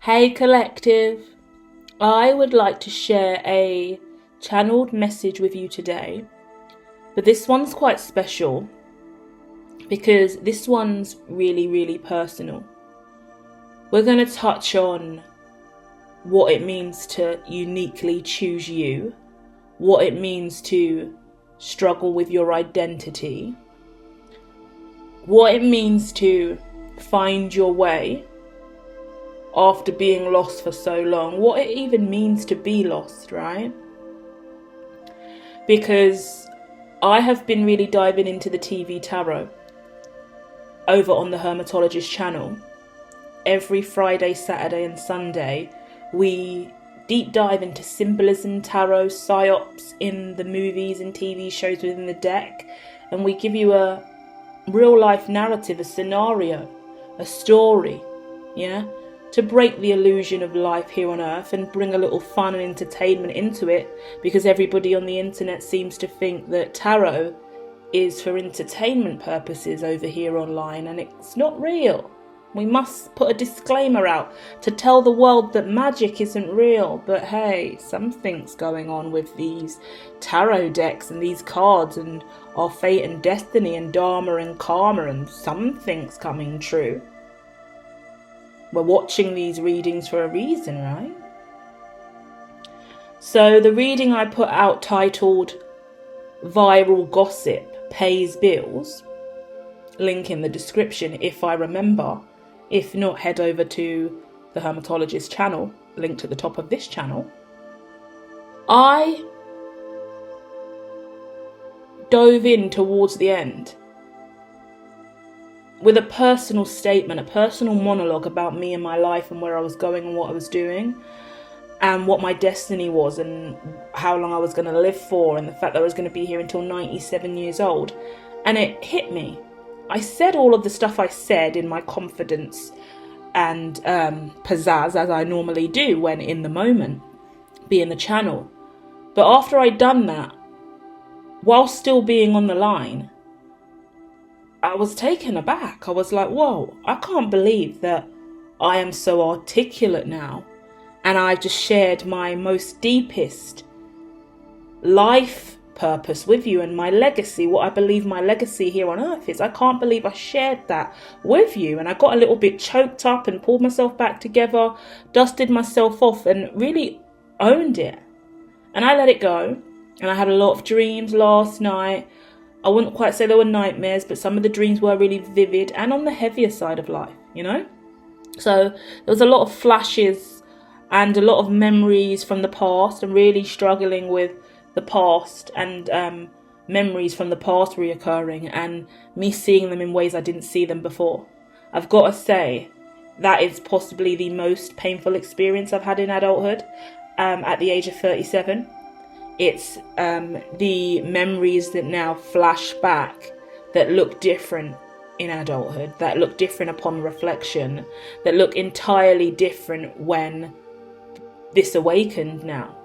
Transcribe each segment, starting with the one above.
Hey collective, I would like to share a channeled message with you today, but this one's quite special because this one's really personal. We're going to touch on what it means to uniquely choose you, what it means to struggle with your identity, what it means to find your way after being lost for so long, what it even means to be lost, right? Because I have been really diving into the TV tarot over on the Hermatologist channel. Every Friday, Saturday and Sunday, we deep dive into symbolism, tarot, psyops in the movies and TV shows within the deck, and we give you a real life narrative, a scenario, a story, yeah? To break the illusion of life here on earth and bring a little fun and entertainment into it, because everybody on the internet seems to think that tarot is for entertainment purposes over here online, and it's not real. We must put a disclaimer out to tell the world that magic isn't real, but hey, something's going on with these tarot decks and these cards and our fate and destiny and dharma and karma, and something's coming true. We're watching these readings for a reason, right? So the reading I put out titled Viral Gossip Pays Bills, link in the description if I remember. If not, head over to the Hermatologist channel, linked at the top of this channel. I dove in towards the end with a personal statement, a personal monologue about me and my life and where I was going and what I was doing and what my destiny was and how long I was going to live for, and the fact that I was going to be here until 97 years old. And it hit me. I said all of the stuff I said in my confidence and pizzazz, as I normally do when in the moment, be in the channel. But after I'd done that, while still being on the line, I was taken aback. I was like, whoa, I can't believe that I am so articulate now. And I've just shared my most deepest life purpose with you and my legacy, what I believe my legacy here on earth is. I can't believe I shared that with you. And I got a little bit choked up and pulled myself back together, dusted myself off and really owned it. And I let it go. And I had a lot of dreams last night. I wouldn't quite say they were nightmares, but some of the dreams were really vivid and on the heavier side of life, you know? So there was a lot of flashes and a lot of memories from the past, and really struggling with the past and memories from the past reoccurring and me seeing them in ways I didn't see them before. I've got to say, that is possibly the most painful experience I've had in adulthood at the age of 37. It's the memories that now flash back that look different in adulthood, that look different upon reflection, that look entirely different when this awakened now,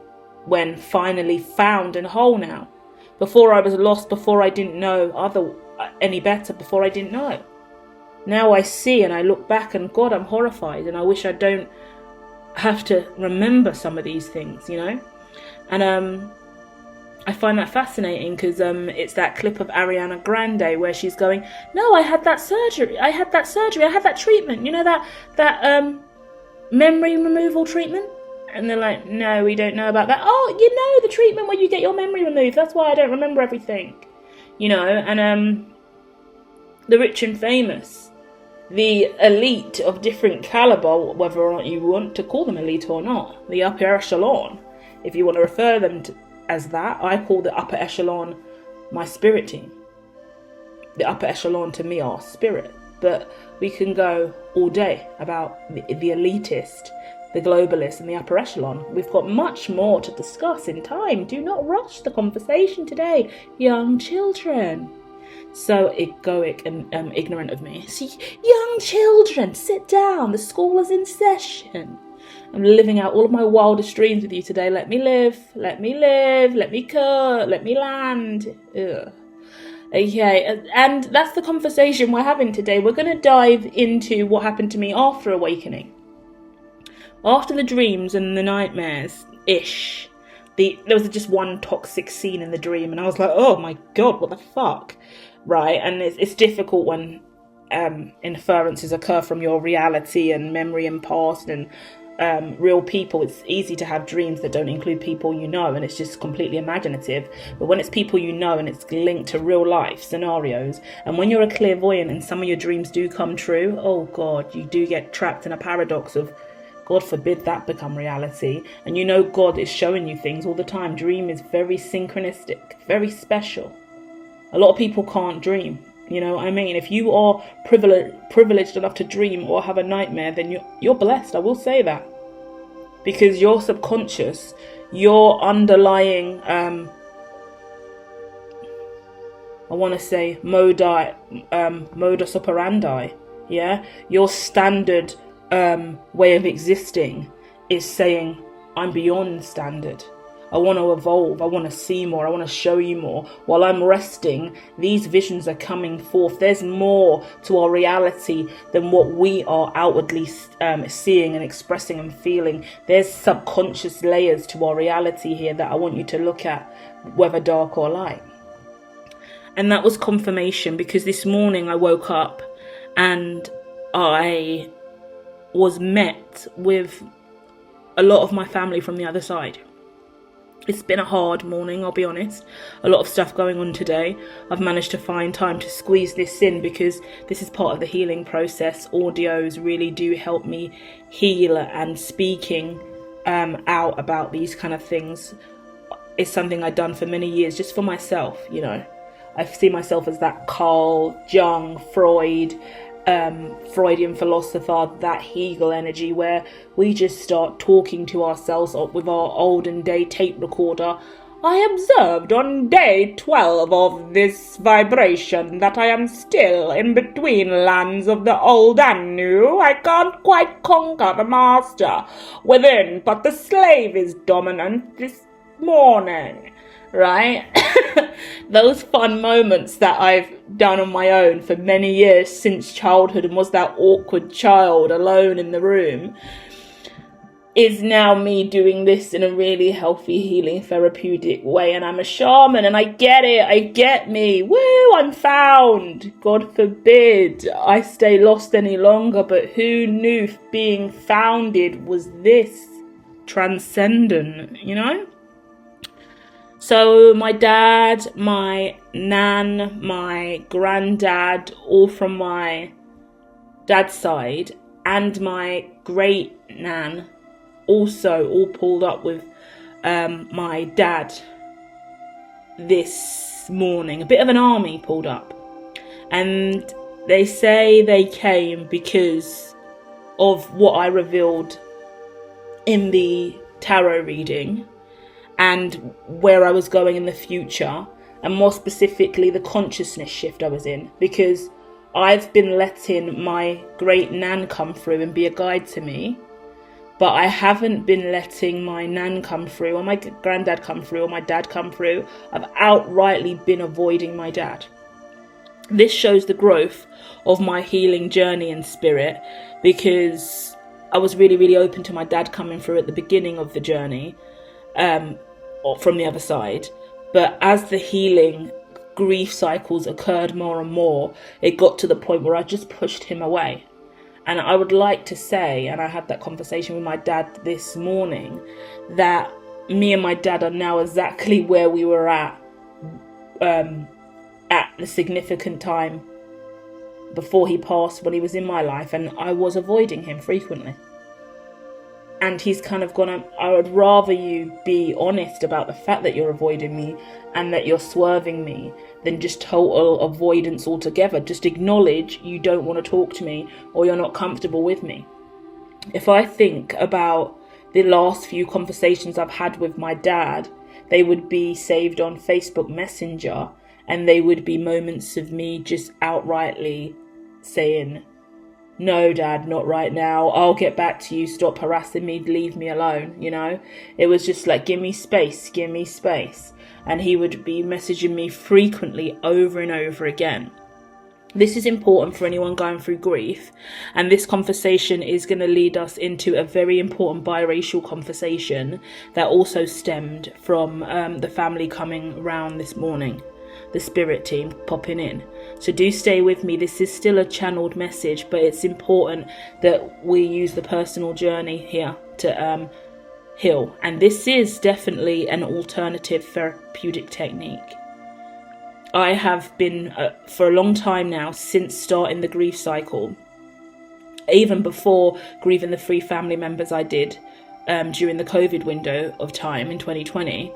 when finally found and whole now. Before I was lost, before I didn't know any better, before I didn't know. Now I see and I look back and God, I'm horrified, and I wish I don't have to remember some of these things, you know? And I find that fascinating because it's that clip of Ariana Grande where she's going, no, I had that surgery, I had that treatment, you know, that memory removal treatment? And they're like, no, we don't know about that. Oh, you know, the treatment where you get your memory removed, that's why I don't remember everything, you know? And the rich and famous, the elite of different caliber, whether or not you want to call them elite or not, the upper echelon, if you want to refer them to as that. I call the upper echelon my spirit team. The upper echelon to me are spirit. But we can go all day about the elitist, the globalist and the upper echelon. We've got much more to discuss in time. Do not rush the conversation today, young children. So egoic and ignorant of me. See, young children, sit down. The school is in session. I'm living out all of my wildest dreams with you today. Let me live, let me cook, let me land. Ugh. Okay, and that's the conversation we're having today. We're going to dive into what happened to me after awakening. After the dreams and the nightmares ish, there was just one toxic scene in the dream, and I was like, oh my god, what the fuck, right? And it's difficult when inferences occur from your reality and memory and past and real people. It's easy to have dreams that don't include people you know, and it's just completely imaginative. But when it's people you know and it's linked to real life scenarios, and when you're a clairvoyant and some of your dreams do come true, oh god, you do get trapped in a paradox of, God forbid that become reality. And you know God is showing you things all the time. Dream is very synchronistic, very special. A lot of people can't dream. You know what I mean? If you are privileged enough to dream or have a nightmare, then you're blessed. I will say that. Because your subconscious, your underlying, I want to say modus operandi, yeah? Your standard way of existing is saying, I'm beyond standard. I want to evolve. I want to see more. I want to show you more. While I'm resting, these visions are coming forth. There's more to our reality than what we are outwardly seeing and expressing and feeling. There's subconscious layers to our reality here that I want you to look at, whether dark or light. And that was confirmation, because this morning I woke up and I was met with a lot of my family from the other side. It's been a hard morning, I'll be honest. A lot of stuff going on today. I've managed to find time to squeeze this in because this is part of the healing process. Audios really do help me heal, and speaking out about these kind of things is something I've done for many years, just for myself, you know. I see myself as that Carl Jung, Freudian philosopher, that Hegel energy, where we just start talking to ourselves with our olden day tape recorder. I observed on day 12 of this vibration that I am still in between lands of the old and new. I can't quite conquer the master within, but the slave is dominant this morning. Right? Those fun moments that I've done on my own for many years since childhood, and was that awkward child alone in the room, is now me doing this in a really healthy, healing, therapeutic way. And I'm a shaman, and I get it. I get me. Woo, I'm found. God forbid I stay lost any longer. But who knew being founded was this transcendent, you know? So my dad, my nan, my granddad, all from my dad's side, and my great nan also all pulled up with my dad this morning. A bit of an army pulled up. And they say they came because of what I revealed in the tarot reading, and where I was going in the future, and more specifically the consciousness shift I was in, because I've been letting my great nan come through and be a guide to me, but I haven't been letting my nan come through, or my granddad come through, or my dad come through. I've outrightly been avoiding my dad. This shows the growth of my healing journey in spirit, because I was really, really open to my dad coming through at the beginning of the journey, or from the other side. But as the healing grief cycles occurred more and more, it got to the point where I just pushed him away. And I would like to say, and I had that conversation with my dad this morning, that me and my dad are now exactly where we were at the significant time before he passed, when he was in my life, and I was avoiding him frequently. And he's kind of gone, I would rather you be honest about the fact that you're avoiding me and that you're swerving me than just total avoidance altogether. Just acknowledge you don't want to talk to me, or you're not comfortable with me. If I think about the last few conversations I've had with my dad, they would be saved on Facebook Messenger, and they would be moments of me just outrightly saying, no, Dad, not right now. I'll get back to you. Stop harassing me. Leave me alone. You know, it was just like, give me space, give me space. And he would be messaging me frequently over and over again. This is important for anyone going through grief, and this conversation is going to lead us into a very important biracial conversation that also stemmed from the family coming round this morning, the spirit team popping in. So do stay with me. This is still a channeled message, but it's important that we use the personal journey here to heal. And this is definitely an alternative therapeutic technique. I have been, for a long time now, since starting the grief cycle, even before grieving the 3 family members I did during the COVID window of time in 2020.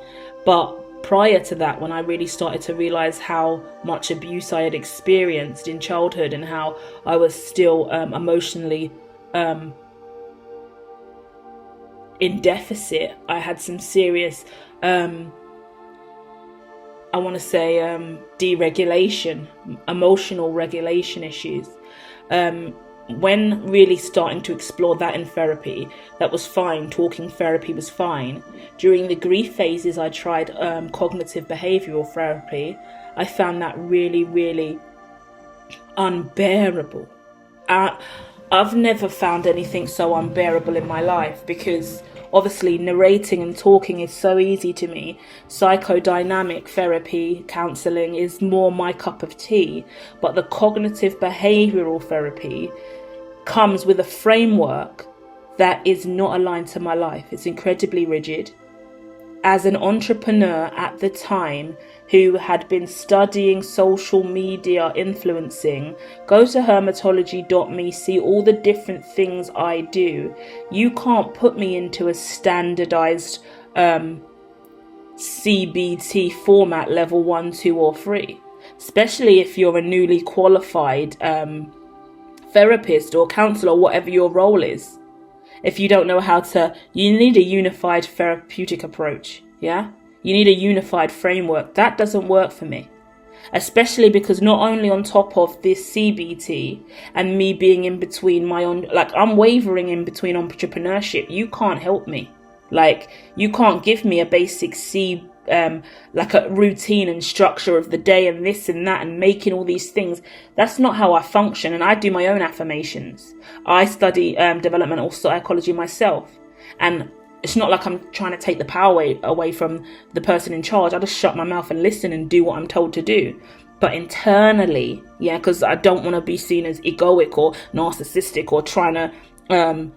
But prior to that, when I really started to realise how much abuse I had experienced in childhood and how I was still emotionally in deficit, I had some serious I want to say deregulation, emotional regulation issues. When really starting to explore that in therapy, that was fine. Talking therapy was fine. During the grief phases, I tried cognitive behavioural therapy. I found that really, really unbearable. I've never found anything so unbearable in my life, because obviously narrating and talking is so easy to me. Psychodynamic therapy, counselling is more my cup of tea. But the cognitive behavioural therapy comes with a framework that is not aligned to my life. It's incredibly rigid. As an entrepreneur at the time who had been studying social media influencing, go to hermatology.me, see all the different things I do. You can't put me into a standardized CBT format level 1, 2 or 3, especially if you're a newly qualified therapist or counsellor or whatever your role is. If you don't know how to, you need a unified therapeutic approach, yeah? You need a unified framework. That doesn't work for me. Especially because not only on top of this CBT and me being in between my own, like I'm wavering in between entrepreneurship. You can't help me. Like you can't give me a basic like a routine and structure of the day and this and that and making all these things. That's not how I function, and I do my own affirmations. I study developmental psychology myself, and it's not like I'm trying to take the power away from the person in charge. I just shut my mouth and listen and do what I'm told to do. But internally, yeah, because I don't want to be seen as egoic or narcissistic or trying to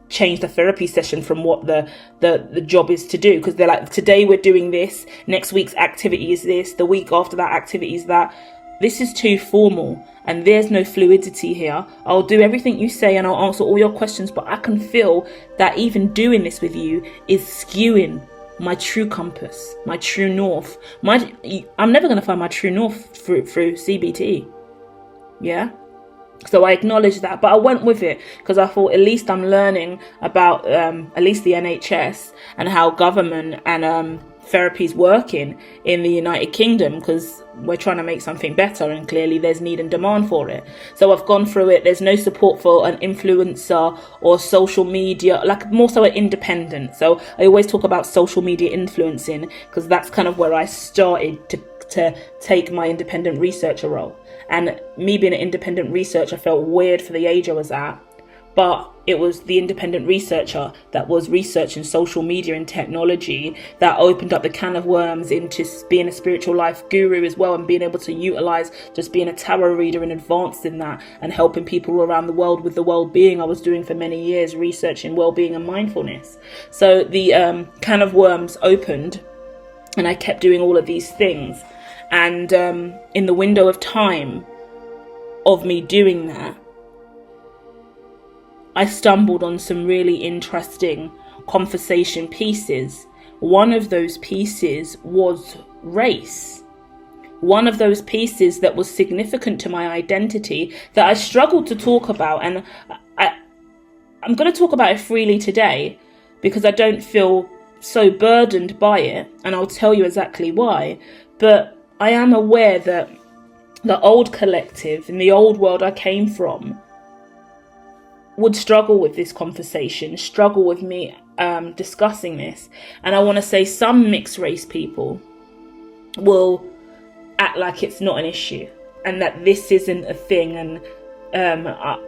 change the therapy session from what the job is to do, because they're like, today we're doing this, next week's activity is this, the week after that activity is that. This is too formal and there's no fluidity here. I'll do everything you say and I'll answer all your questions, but I can feel that even doing this with you is skewing my true compass, my true north. I'm never going to find my true north through CBT. Yeah. So I acknowledge that, but I went with it because I thought at least I'm learning about at least the NHS and how government and therapy's working in the United Kingdom, because we're trying to make something better and clearly there's need and demand for it. So I've gone through it. There's no support for an influencer or social media, like more so an independent. So I always talk about social media influencing because that's kind of where I started to take my independent researcher role. And me being an independent researcher felt weird for the age I was at, but it was the independent researcher that was researching social media and technology that opened up the can of worms into being a spiritual life guru as well, and being able to utilize just being a tarot reader and advanced in that and helping people around the world with the well-being I was doing for many years, researching well-being and mindfulness. So the can of worms opened and I kept doing all of these things. And in the window of time of me doing that, I stumbled on some really interesting conversation pieces. One of those pieces was race. One of those pieces that was significant to my identity that I struggled to talk about. And I'm going to talk about it freely today because I don't feel so burdened by it. And I'll tell you exactly why. But I am aware that the old collective in the old world I came from would struggle with this conversation, struggle with me discussing this. And I want to say some mixed race people will act like it's not an issue. and that this isn't a thing, and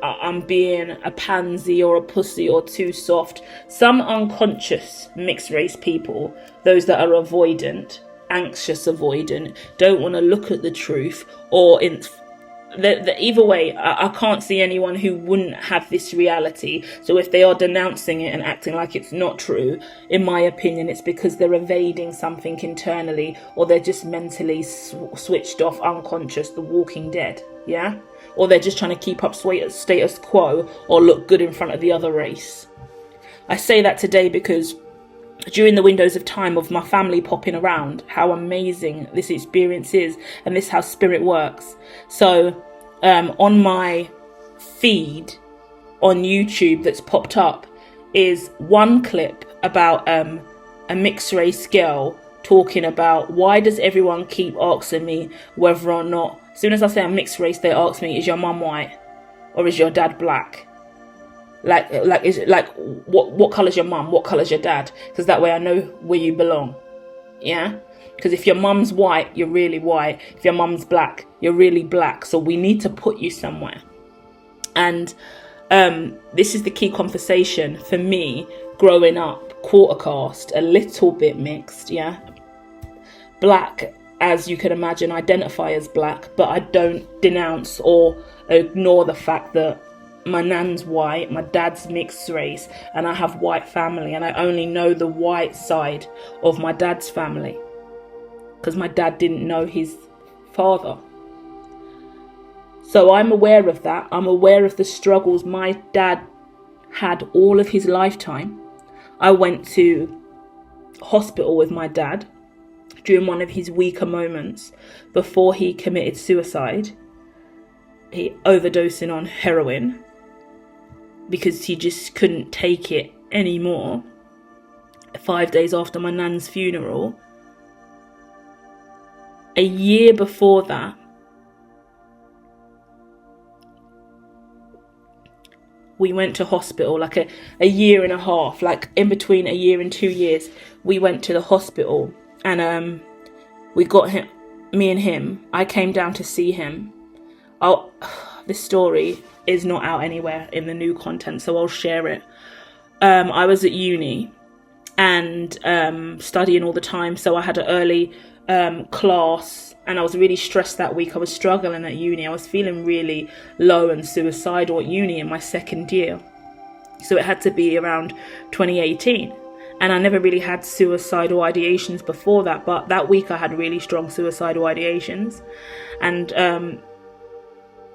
I'm being a pansy or a pussy or too soft. Some unconscious mixed race people, those that are avoidant, anxious avoidant, don't want to look at the truth, or either way, I can't see anyone who wouldn't have this reality. So if they are denouncing it and acting like it's not true, in my opinion, it's because they're evading something internally, or they're just mentally switched off, unconscious, the Walking Dead, yeah? Or they're just trying to keep up status quo or look good in front of the other race. I say that today because during the windows of time of my family popping around, how amazing this experience is, and this is how spirit works. So on my feed on YouTube that's popped up is one clip about a mixed race girl talking about, why does everyone keep asking me whether or not, as soon as I say I'm mixed race, they ask me, is your mum white or is your dad black? What colour's your mum? What colour's your dad? Because that way I know where you belong. Yeah? Because if your mum's white, you're really white. If your mum's black, you're really black. So we need to put you somewhere. And this is the key conversation for me growing up, quarter-caste, a little bit mixed, yeah? Black, as you can imagine, identify as black, but I don't denounce or ignore the fact that my nan's white, my dad's mixed race, and I have white family, and I only know the white side of my dad's family because my dad didn't know his father. So I'm aware of that. I'm aware of the struggles my dad had all of his lifetime. I went to hospital with my dad during one of his weaker moments before he committed suicide. He overdosing on heroin because he just couldn't take it anymore. 5 days after my nan's funeral. A year before that, we went to hospital, like a year and a half, like in between a year and 2 years, we went to the hospital, and we got him, me and him, I came down to see him. This story is not out anywhere in the new content, so I'll share it. I was at uni and studying all the time, so I had an early class, and I was really stressed that week. I was struggling at uni. I was feeling really low and suicidal at uni in my second year. So it had to be around 2018. And I never really had suicidal ideations before that, but that week I had really strong suicidal ideations. And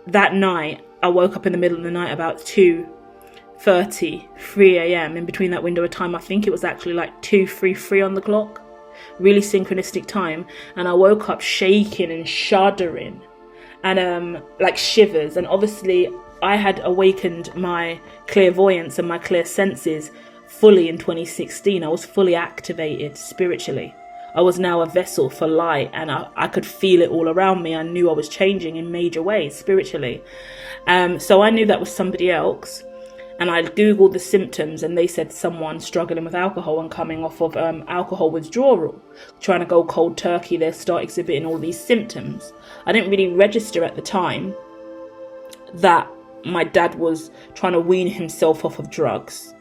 that night, I woke up in the middle of the night about 2:30, 3 a.m. In between that window of time, I think it was actually like 2:33 on the clock. Really synchronistic time. And I woke up shaking and shuddering and like shivers. And obviously I had awakened my clairvoyance and my clear senses fully in 2016. I was fully activated spiritually. I was now a vessel for light, and I could feel it all around me. I knew I was changing in major ways spiritually. So I knew that was somebody else. And I googled the symptoms, and they said someone struggling with alcohol and coming off of alcohol withdrawal, trying to go cold turkey. They start exhibiting all these symptoms. I didn't really register at the time that my dad was trying to wean himself off of drugs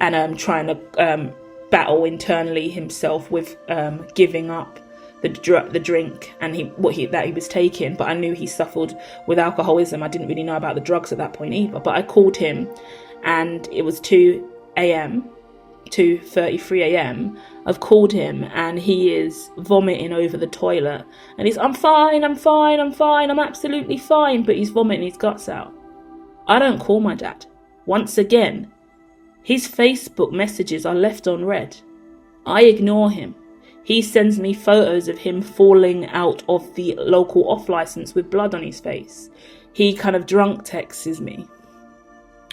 and trying to battle internally himself with giving up the drink and that he was taking. But I knew he suffered with alcoholism. I didn't really know about the drugs at that point either. But I called him, and it was 2 a.m., 2:33 a.m. I've called him, and he is vomiting over the toilet. And he's, I'm fine, I'm absolutely fine. But he's vomiting his guts out. I don't call my dad. Once again, his Facebook messages are left unread. I ignore him. He sends me photos of him falling out of the local off license with blood on his face. He kind of drunk texts me.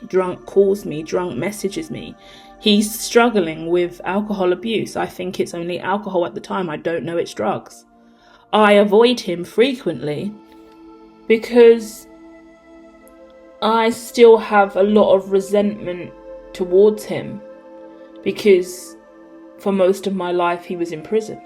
Drunk calls me, drunk messages me. He's struggling with alcohol abuse. I think it's only alcohol at the time. I don't know it's drugs. I avoid him frequently because I still have a lot of resentment towards him, because for most of my life he was in prison.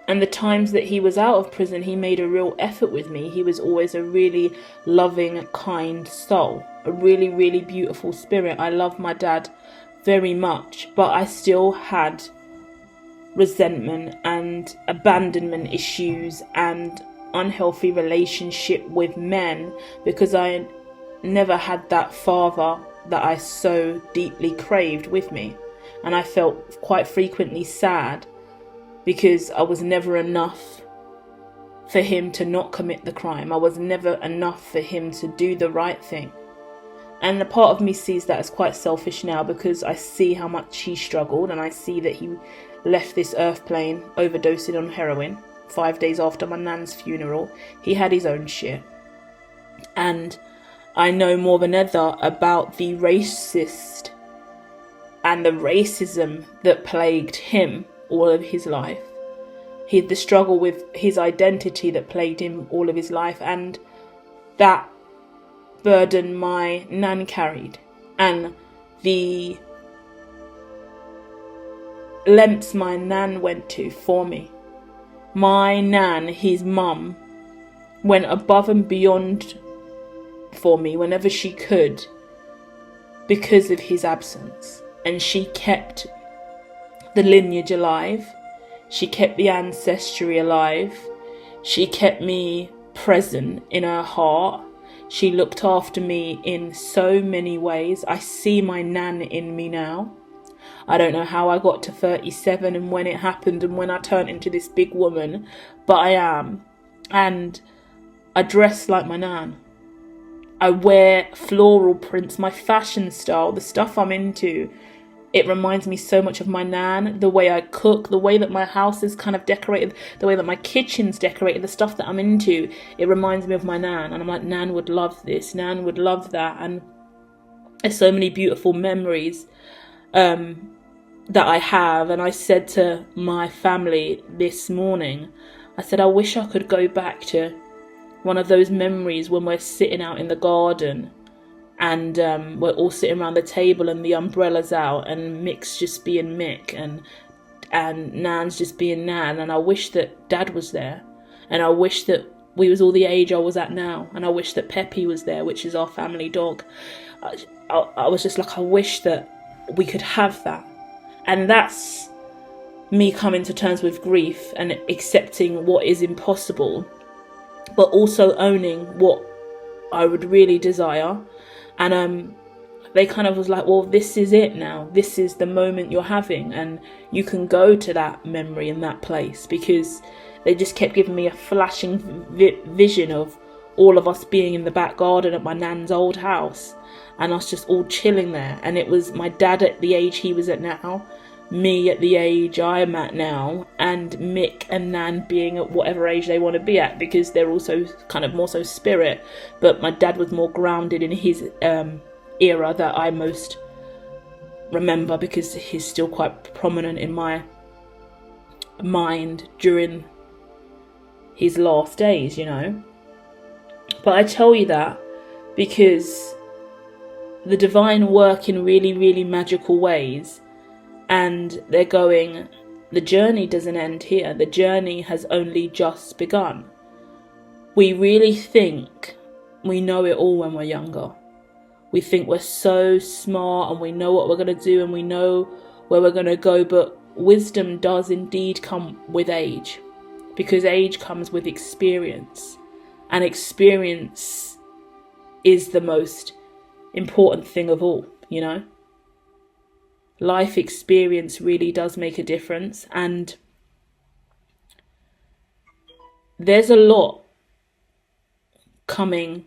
And the times that he was out of prison, he made a real effort with me. He was always a really loving, kind soul, a really, really beautiful spirit. I love my dad very much, but I still had resentment and abandonment issues and unhealthy relationship with men, because I never had that father that I so deeply craved with me. And I felt quite frequently sad because I was never enough for him to not commit the crime. I was never enough for him to do the right thing. And a part of me sees that as quite selfish now, because I see how much he struggled, and I see that he left this earth plane overdosing on heroin 5 days after my nan's funeral. He had his own shit. And I know more than ever about the racist and the racism that plagued him all of his life. He had the struggle with his identity that plagued him all of his life, and that burden my nan carried, and the lengths my nan went to for me. My nan, his mum, went above and beyond for me whenever she could because of his absence, and she kept the lineage alive. She kept the ancestry alive. She kept me present in her heart. She looked after me in so many ways. I see my nan in me now. I don't know how I got to 37 and when it happened and when I turned into this big woman, but I am. And I dress like my nan. I wear floral prints, my fashion style, the stuff I'm into. It reminds me so much of my nan, the way I cook, the way that my house is kind of decorated, the way that my kitchen's decorated, the stuff that I'm into. It reminds me of my nan. And I'm like, Nan would love this, Nan would love that. And there's so many beautiful memories that I have. And I said to my family this morning, I said, I wish I could go back to one of those memories when we're sitting out in the garden and we're all sitting around the table and the umbrella's out and Mick's just being Mick and Nan's just being Nan. And I wish that Dad was there, and I wish that we was all the age I was at now, and I wish that Peppy was there, which is our family dog. I was just like, I wish that we could have that. And that's me coming to terms with grief and accepting what is impossible, but also owning what I would really desire. And they kind of was like, well, this is it now. This is the moment you're having, and you can go to that memory in that place, because they just kept giving me a flashing vision of all of us being in the back garden at my nan's old house, and us just all chilling there. And it was my dad at the age he was at now, me at the age I'm at now, and Mick and Nan being at whatever age they want to be at, because they're also kind of more so spirit, but my dad was more grounded in his era that I most remember, because he's still quite prominent in my mind during his last days, you know. But I tell you that because the divine work in really, really magical ways. And they're going, the journey doesn't end here. The journey has only just begun. We really think we know it all when we're younger. We think we're so smart and we know what we're going to do and we know where we're going to go. But wisdom does indeed come with age, because age comes with experience. And experience is the most important thing of all, you know. Life experience really does make a difference, and there's a lot coming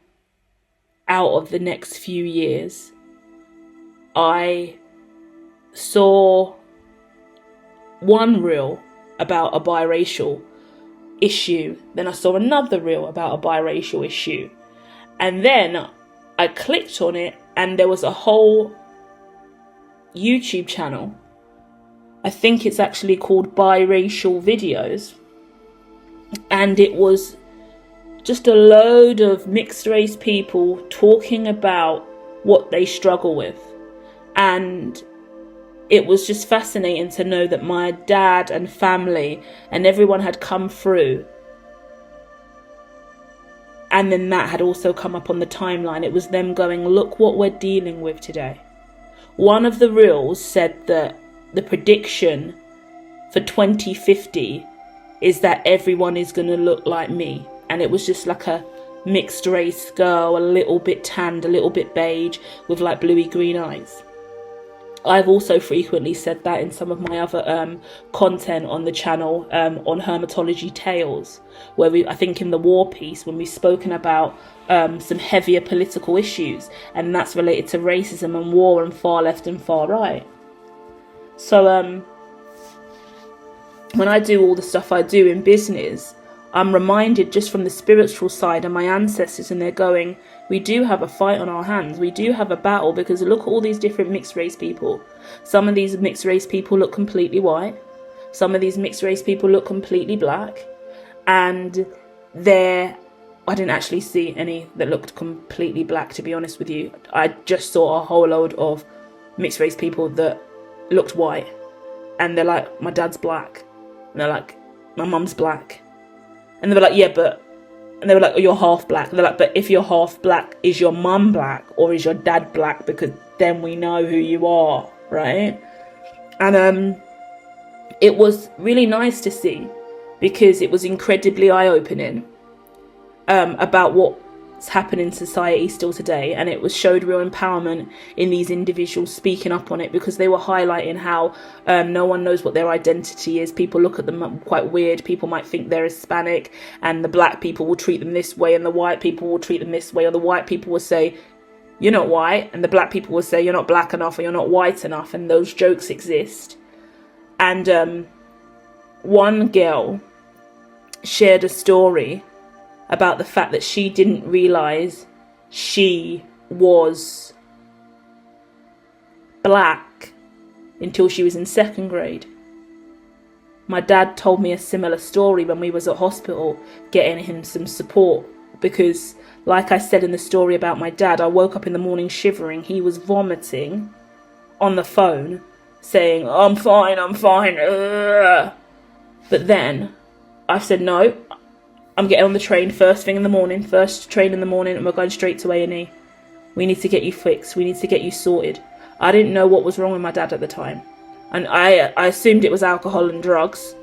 out of the next few years. I saw one reel about a biracial issue, then I saw another reel about a biracial issue, and then I clicked on it and there was a whole YouTube channel. I think it's actually called Biracial Videos, and it was just a load of mixed race people talking about what they struggle with. And it was just fascinating to know that my dad and family and everyone had come through. And then that had also come up on the timeline. It was them going, look what we're dealing with today. One of the reels said that the prediction for 2050 is that everyone is going to look like me. And it was just like a mixed race girl, a little bit tanned, a little bit beige, with like bluey green eyes. I've also frequently said that in some of my other content on the channel, on Hermatology Tales, where I think in the war piece, when we've spoken about some heavier political issues, and that's related to racism and war and far left and far right. So when I do all the stuff I do in business, I'm reminded just from the spiritual side and my ancestors, and they're going, we do have a fight on our hands. We do have a battle, because look at all these different mixed race people. Some of these mixed race people look completely white. Some of these mixed race people look completely black. And I didn't actually see any that looked completely black, to be honest with you. I just saw a whole load of mixed race people that looked white. And they're like, my dad's black. And they're like, my mum's black. And they were like, yeah, but... And they were like, oh, you're half black. And they're like, but if you're half black, is your mum black or is your dad black? Because then we know who you are, right? And it was really nice to see, because it was incredibly eye-opening about what's happening in society still today. And it showed real empowerment in these individuals speaking up on it, because they were highlighting how no one knows what their identity is. People look at them quite weird. People might think they're Hispanic, and the black people will treat them this way, and the white people will treat them this way, or the white people will say, you're not white, and the black people will say, you're not black enough, or you're not white enough. And those jokes exist. And one girl shared a story about the fact that she didn't realise she was black until she was in 2nd grade. My dad told me a similar story when we was at hospital, getting him some support, because like I said in the story about my dad, I woke up in the morning shivering. He was vomiting on the phone saying, I'm fine. Ugh. But then I said, no, I'm getting on the train first train in the morning, and we're going straight to A&E. We need to get you fixed. We need to get you sorted. I didn't know what was wrong with my dad at the time. And I assumed it was alcohol and drugs.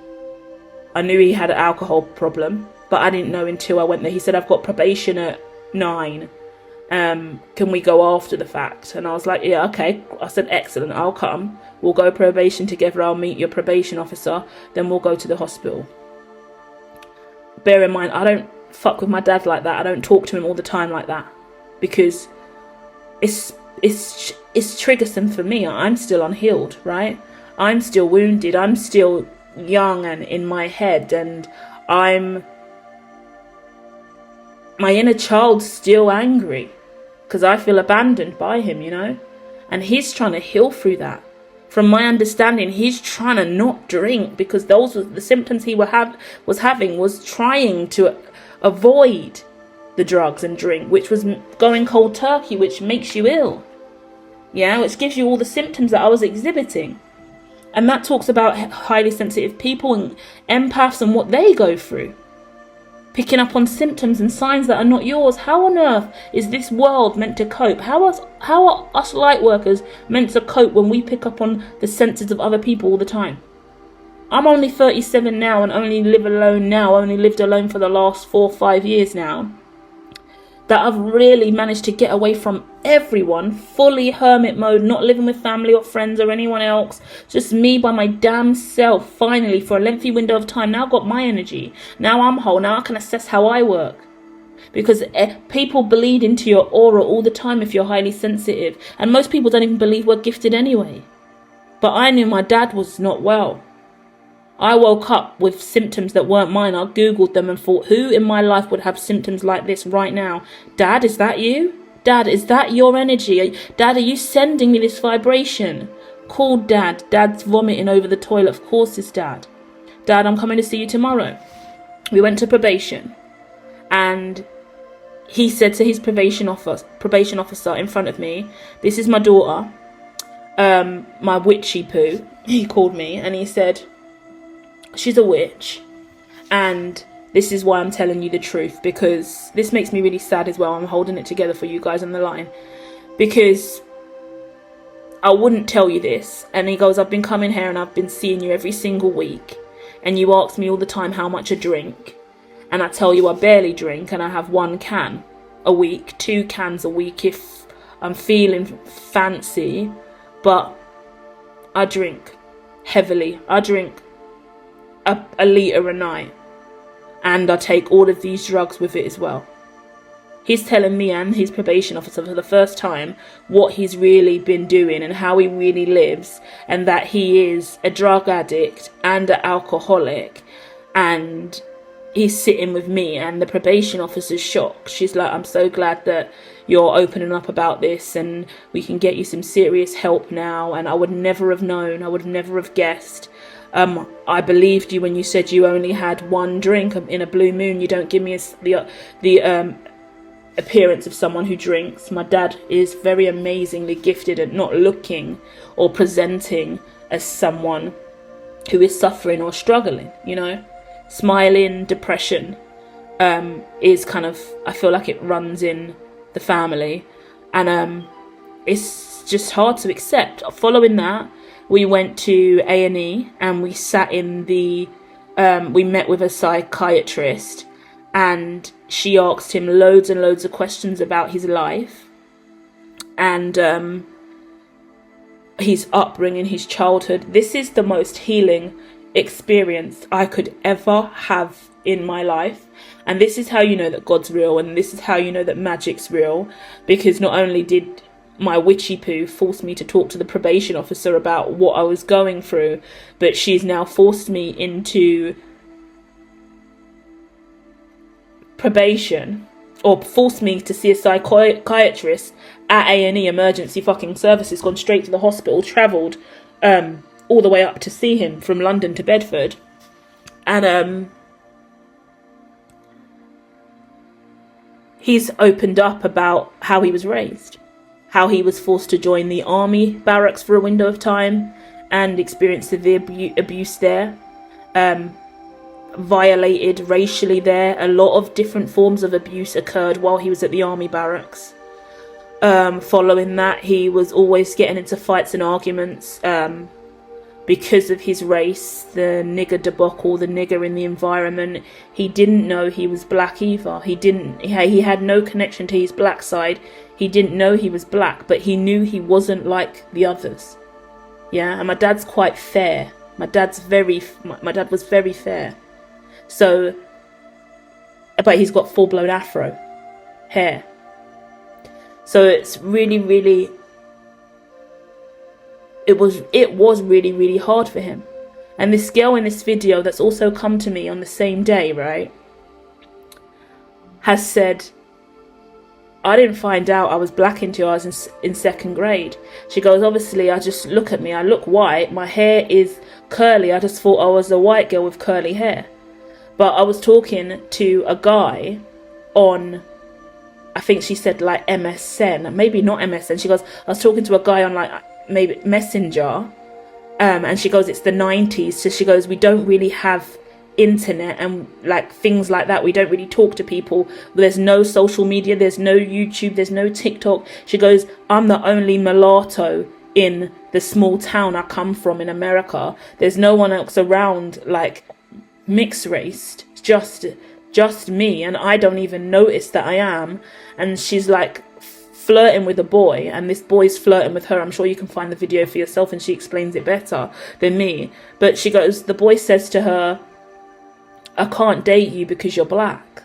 I knew he had an alcohol problem, but I didn't know until I went there. He said, I've got probation at 9. Can we go after the fact? And I was like, yeah, okay. I said, excellent, I'll come. We'll go probation together. I'll meet your probation officer. Then we'll go to the hospital. Bear in mind, I don't fuck with my dad like that. I don't talk to him all the time like that, because it's triggersome for me. I'm still unhealed, right? I'm still wounded. I'm still young and in my head, and my inner child's still angry because I feel abandoned by him, you know? And he's trying to heal through that. From my understanding, he's trying to not drink, because those were the symptoms he was trying to avoid the drugs and drink, which was going cold turkey, which makes you ill. Yeah, which gives you all the symptoms that I was exhibiting. And that talks about highly sensitive people and empaths and what they go through. Picking up on symptoms and signs that are not yours. How on earth is this world meant to cope? How are us light workers meant to cope when we pick up on the senses of other people all the time? I'm only 37 now and only live alone now. Only lived alone for the last 4 or 5 years now. That I've really managed to get away from everyone, fully hermit mode, not living with family or friends or anyone else, just me by my damn self, finally, for a lengthy window of time. Now I've got my energy, now I'm whole, now I can assess how I work. Because people bleed into your aura all the time if you're highly sensitive, and most people don't even believe we're gifted anyway. But I knew my dad was not well. I woke up with symptoms that weren't mine. I googled them and thought, who in my life would have symptoms like this right now? Dad, is that you? Dad, is that your energy? Dad, are you sending me this vibration? Called Dad. Dad's vomiting over the toilet. Of course it's Dad. Dad, I'm coming to see you tomorrow. We went to probation, and he said to his probation officer in front of me, this is my daughter. my witchy poo, he called me, and he said, she's a witch, and this is why I'm telling you the truth, because this makes me really sad as well. I'm holding it together for you guys on the line, because I wouldn't tell you this. And he goes, I've been coming here and I've been seeing you every single week, and you ask me all the time how much I drink, and I tell you I barely drink, and I have 1 can a week, 2 cans a week if I'm feeling fancy, but I drink heavily. I drink a litre a night, and I take all of these drugs with it as well. He's telling me and his probation officer for the first time what he's really been doing and how he really lives, and that he is a drug addict and an alcoholic, and he's sitting with me, and the probation officer's shocked. She's like, I'm so glad that you're opening up about this, and we can get you some serious help now. And I would never have known, I would never have guessed. I believed you when you said you only had 1 drink in a blue moon. You don't give me the appearance of someone who drinks. My dad is very amazingly gifted at not looking or presenting as someone who is suffering or struggling, you know. Smiling, depression is kind of, I feel like it runs in the family, and it's just hard to accept. Following that, we went to A&E, and we sat in the we met with a psychiatrist, and she asked him loads and loads of questions about his life and his upbringing, his childhood. This is the most healing experience I could ever have in my life, and this is how you know that God's real, and this is how you know that magic's real, because not only did my witchy poo forced me to talk to the probation officer about what I was going through, but she's now forced me into probation, or forced me to see a psychiatrist at A&E emergency fucking services, gone straight to the hospital, travelled all the way up to see him from London to Bedford, and he's opened up about how he was raised, how he was forced to join the army barracks for a window of time and experienced severe abuse there, violated racially there. A lot of different forms of abuse occurred while he was at the army barracks. Following that, he was always getting into fights and arguments because of his race, the nigger debacle, the nigger in the environment. He didn't know he was black either. He had no connection to his black side. He didn't know he was black, but he knew he wasn't like the others. Yeah, and my dad's quite fair. My dad was very fair. So, but he's got full-blown afro hair. So it's really, really, it was really, really hard for him. And this girl in this video that's also come to me on the same day, right, has said, I didn't find out I was black until I was in 2nd grade. She goes, obviously, I just look at me, I look white, my hair is curly, I just thought I was a white girl with curly hair. But I was talking to a guy on, I think she said like MSN, maybe not MSN. She goes, I was talking to a guy on like maybe Messenger, and she goes, it's the 90s. So she goes, we don't really have internet and like things like that. We don't really talk to people. There's no social media, there's no YouTube, there's no TikTok. She goes, I'm the only mulatto in the small town I come from in America. There's no one else around like mixed race, just me, and I don't even notice that I am. And she's like flirting with a boy, and this boy's flirting with her. I'm sure you can find the video for yourself, and she explains it better than me. But she goes, the boy says to her, I can't date you because you're black.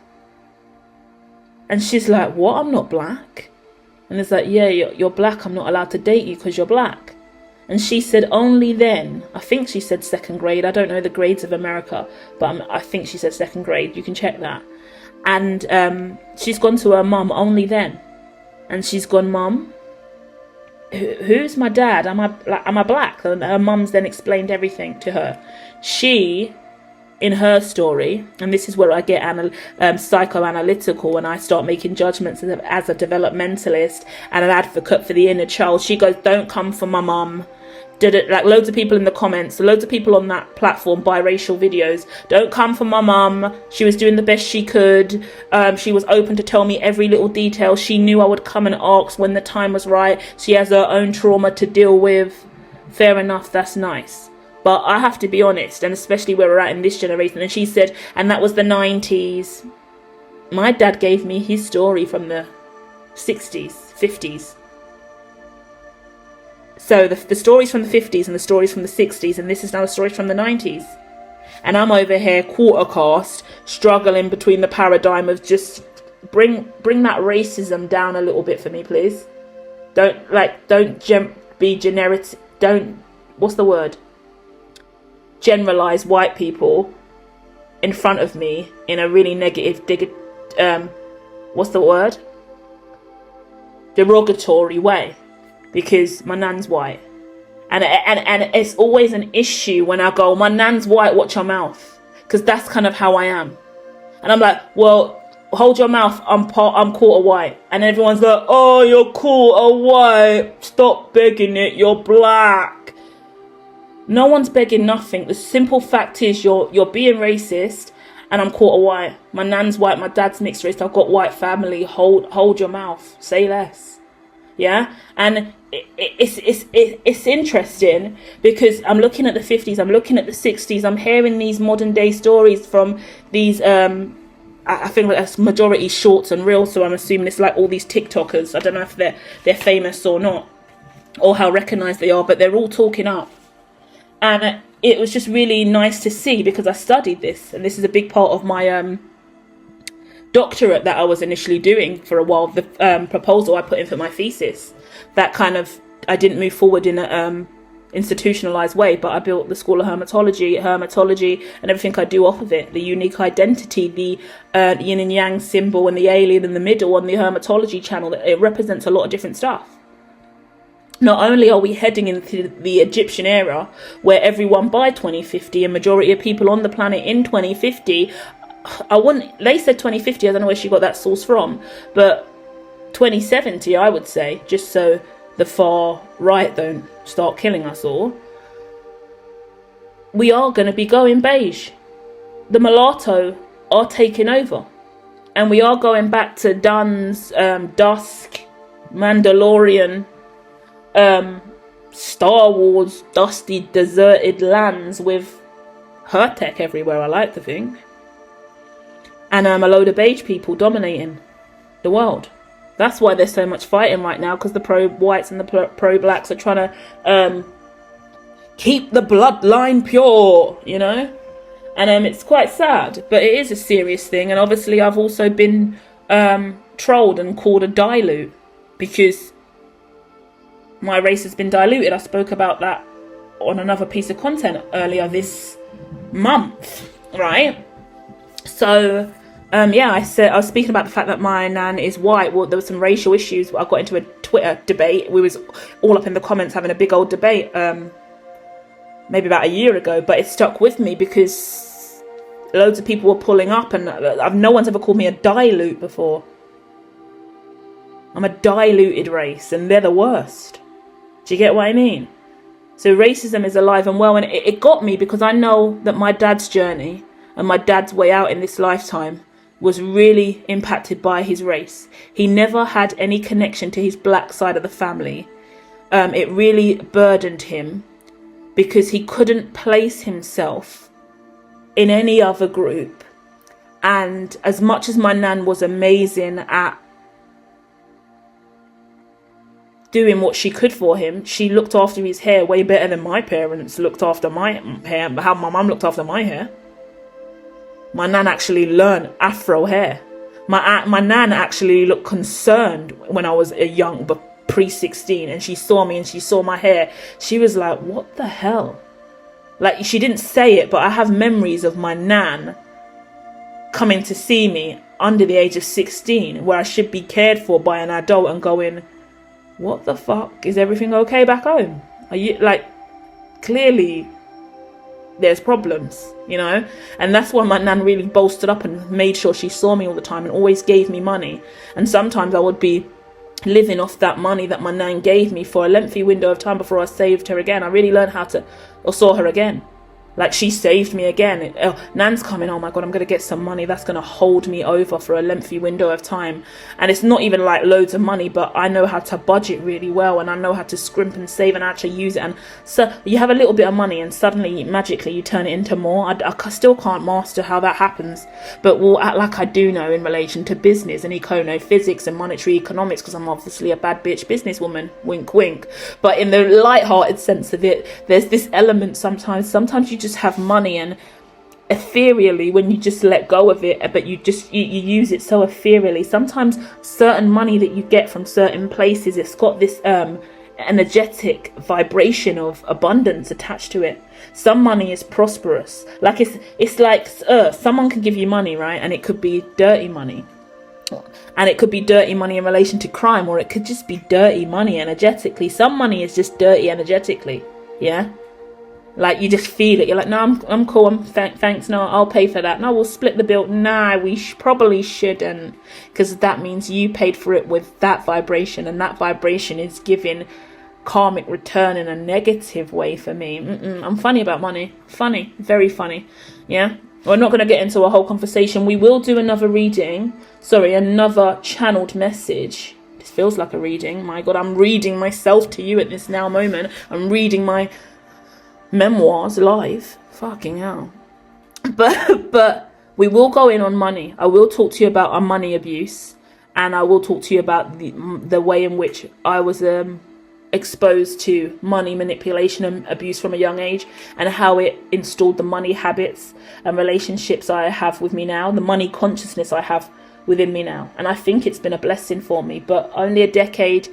And she's like, what? I'm not black. And it's like, yeah, you're black. I'm not allowed to date you because you're black. And she said only then, I think she said 2nd grade. I don't know the grades of America, but I think she said 2nd grade. You can check that. And she's gone to her mum only then. And she's gone, Mum, who's my dad? Am I black? And her mum's then explained everything to her. She, in her story, and this is where I get psychoanalytical and I start making judgments as a developmentalist and an advocate for the inner child. She goes, don't come for my mum. Did it, like loads of people in the comments, loads of people on that platform, biracial videos, don't come for my mum. She was doing the best she could. She was open to tell me every little detail. She knew I would come and ask when the time was right. She has her own trauma to deal with. Fair enough, that's nice. But I have to be honest, and especially where we're at in this generation. And she said, and that was the 90s. My dad gave me his story from the 60s, 50s. So the stories from the 50s and the stories from the 60s, and this is now the stories from the 90s. And I'm over here, quarter-caste, struggling between the paradigm of just bring that racism down a little bit for me, please. Be generic. What's the word? Generalize white people in front of me in a really negative, what's the word? Derogatory way. Because my nan's white. And it's always an issue when I go, my nan's white, watch your mouth. Because that's kind of how I am. And I'm like, well, hold your mouth, I'm quarter white. And everyone's like, oh, you're quarter white, stop begging it, you're black. No one's begging nothing. The simple fact is you're being racist, and I'm quarter white. My nan's white, my dad's mixed race, I've got white family. Hold your mouth, say less. Yeah, and it's interesting because I'm looking at the 50s, I'm looking at the 60s, I'm hearing these modern day stories from these I think that's majority shorts and reels, so I'm assuming it's like all these TikTokers. I don't know if they're famous or not, or how recognised they are, but they're all talking up. And it was just really nice to see, because I studied this, and this is a big part of my doctorate that I was initially doing for a while. The proposal I put in for my thesis, that kind of, I didn't move forward in a institutionalized way, but I built the School of Hermetology, and everything I do off of it. The unique identity, the yin and yang symbol, and the alien in the middle on the Hermetology channel. It represents a lot of different stuff. Not only are we heading into the Egyptian era, where everyone by 2050, a majority of people on the planet in 2050, they said 2050, I don't know where she got that source from, but 2070, I would say, just so the far right don't start killing us all, we are going to be going beige. The Mulatto are taking over, and we are going back to Dunn's Dusk, Mandalorian, Star Wars, dusty, deserted lands with her tech everywhere, I like to think. And a load of beige people dominating the world. That's why there's so much fighting right now, because the pro-whites and the pro-blacks are trying to keep the bloodline pure, you know? And it's quite sad, but it is a serious thing. And obviously I've also been trolled and called a dilute, because my race has been diluted. I spoke about that on another piece of content earlier this month, right? So I was speaking about the fact that my nan is white. Well, there were some racial issues. I got into a Twitter debate. We was all up in the comments having a big old debate maybe about a year ago, but it stuck with me because loads of people were pulling up, and no one's ever called me a dilute before. I'm a diluted race, and they're the worst. Do you get what I mean? So racism is alive and well, and it got me because I know that my dad's journey and my dad's way out in this lifetime was really impacted by his race. He never had any connection to his black side of the family. It really burdened him because he couldn't place himself in any other group. And as much as my nan was amazing at doing what she could for him, she looked after his hair way better than my parents looked after my hair, how my mum looked after my hair. My nan actually learned afro hair. My nan actually looked concerned when I was a young, but pre-16, and she saw me and she saw my hair. She was like, what the hell? Like, she didn't say it, but I have memories of my nan coming to see me under the age of 16, where I should be cared for by an adult, and going, what the fuck? Is everything okay back home? Are you, like, clearly there's problems, you know. And that's why my nan really bolstered up and made sure she saw me all the time and always gave me money. And sometimes I would be living off that money that my nan gave me for a lengthy window of time before I saved her again. I really learned how to, or saw her again. Like, she saved me again. Nan's coming, oh my God, I'm going to get some money that's going to hold me over for a lengthy window of time. And it's not even like loads of money, but I know how to budget really well, and I know how to scrimp and save and actually use it. And so you have a little bit of money and suddenly, magically, you turn it into more. I still can't master how that happens, but we'll act like I do know in relation to business and econo-physics and monetary economics, because I'm obviously a bad bitch businesswoman, wink wink. But in the light-hearted sense of it, there's this element sometimes you just have money, and ethereally, when you just let go of it, but you use it so ethereally, sometimes certain money that you get from certain places, it's got this energetic vibration of abundance attached to it. Some money is prosperous, like it's like someone can give you money, right, and it could be dirty money, and it could be dirty money in relation to crime, or it could just be dirty money energetically. Some money is just dirty energetically, yeah. Like, you just feel it. You're like, no, I'm cool. Thanks. No, I'll pay for that. No, we'll split the bill. Nah, we probably shouldn't, because that means you paid for it with that vibration, and that vibration is giving karmic return in a negative way for me. I'm funny about money. Funny, very funny. Yeah. We're not going to get into a whole conversation. We will do another reading. Sorry, another channeled message. This feels like a reading. My God, I'm reading myself to you at this now moment. I'm reading my memoirs live. Fucking hell. But we will go in on money. I will talk to you about our money abuse, and I will talk to you about the way in which I was exposed to money manipulation and abuse from a young age, and how it installed the money habits and relationships I have with me now, the money consciousness I have within me now. And I think it's been a blessing for me. But only a decade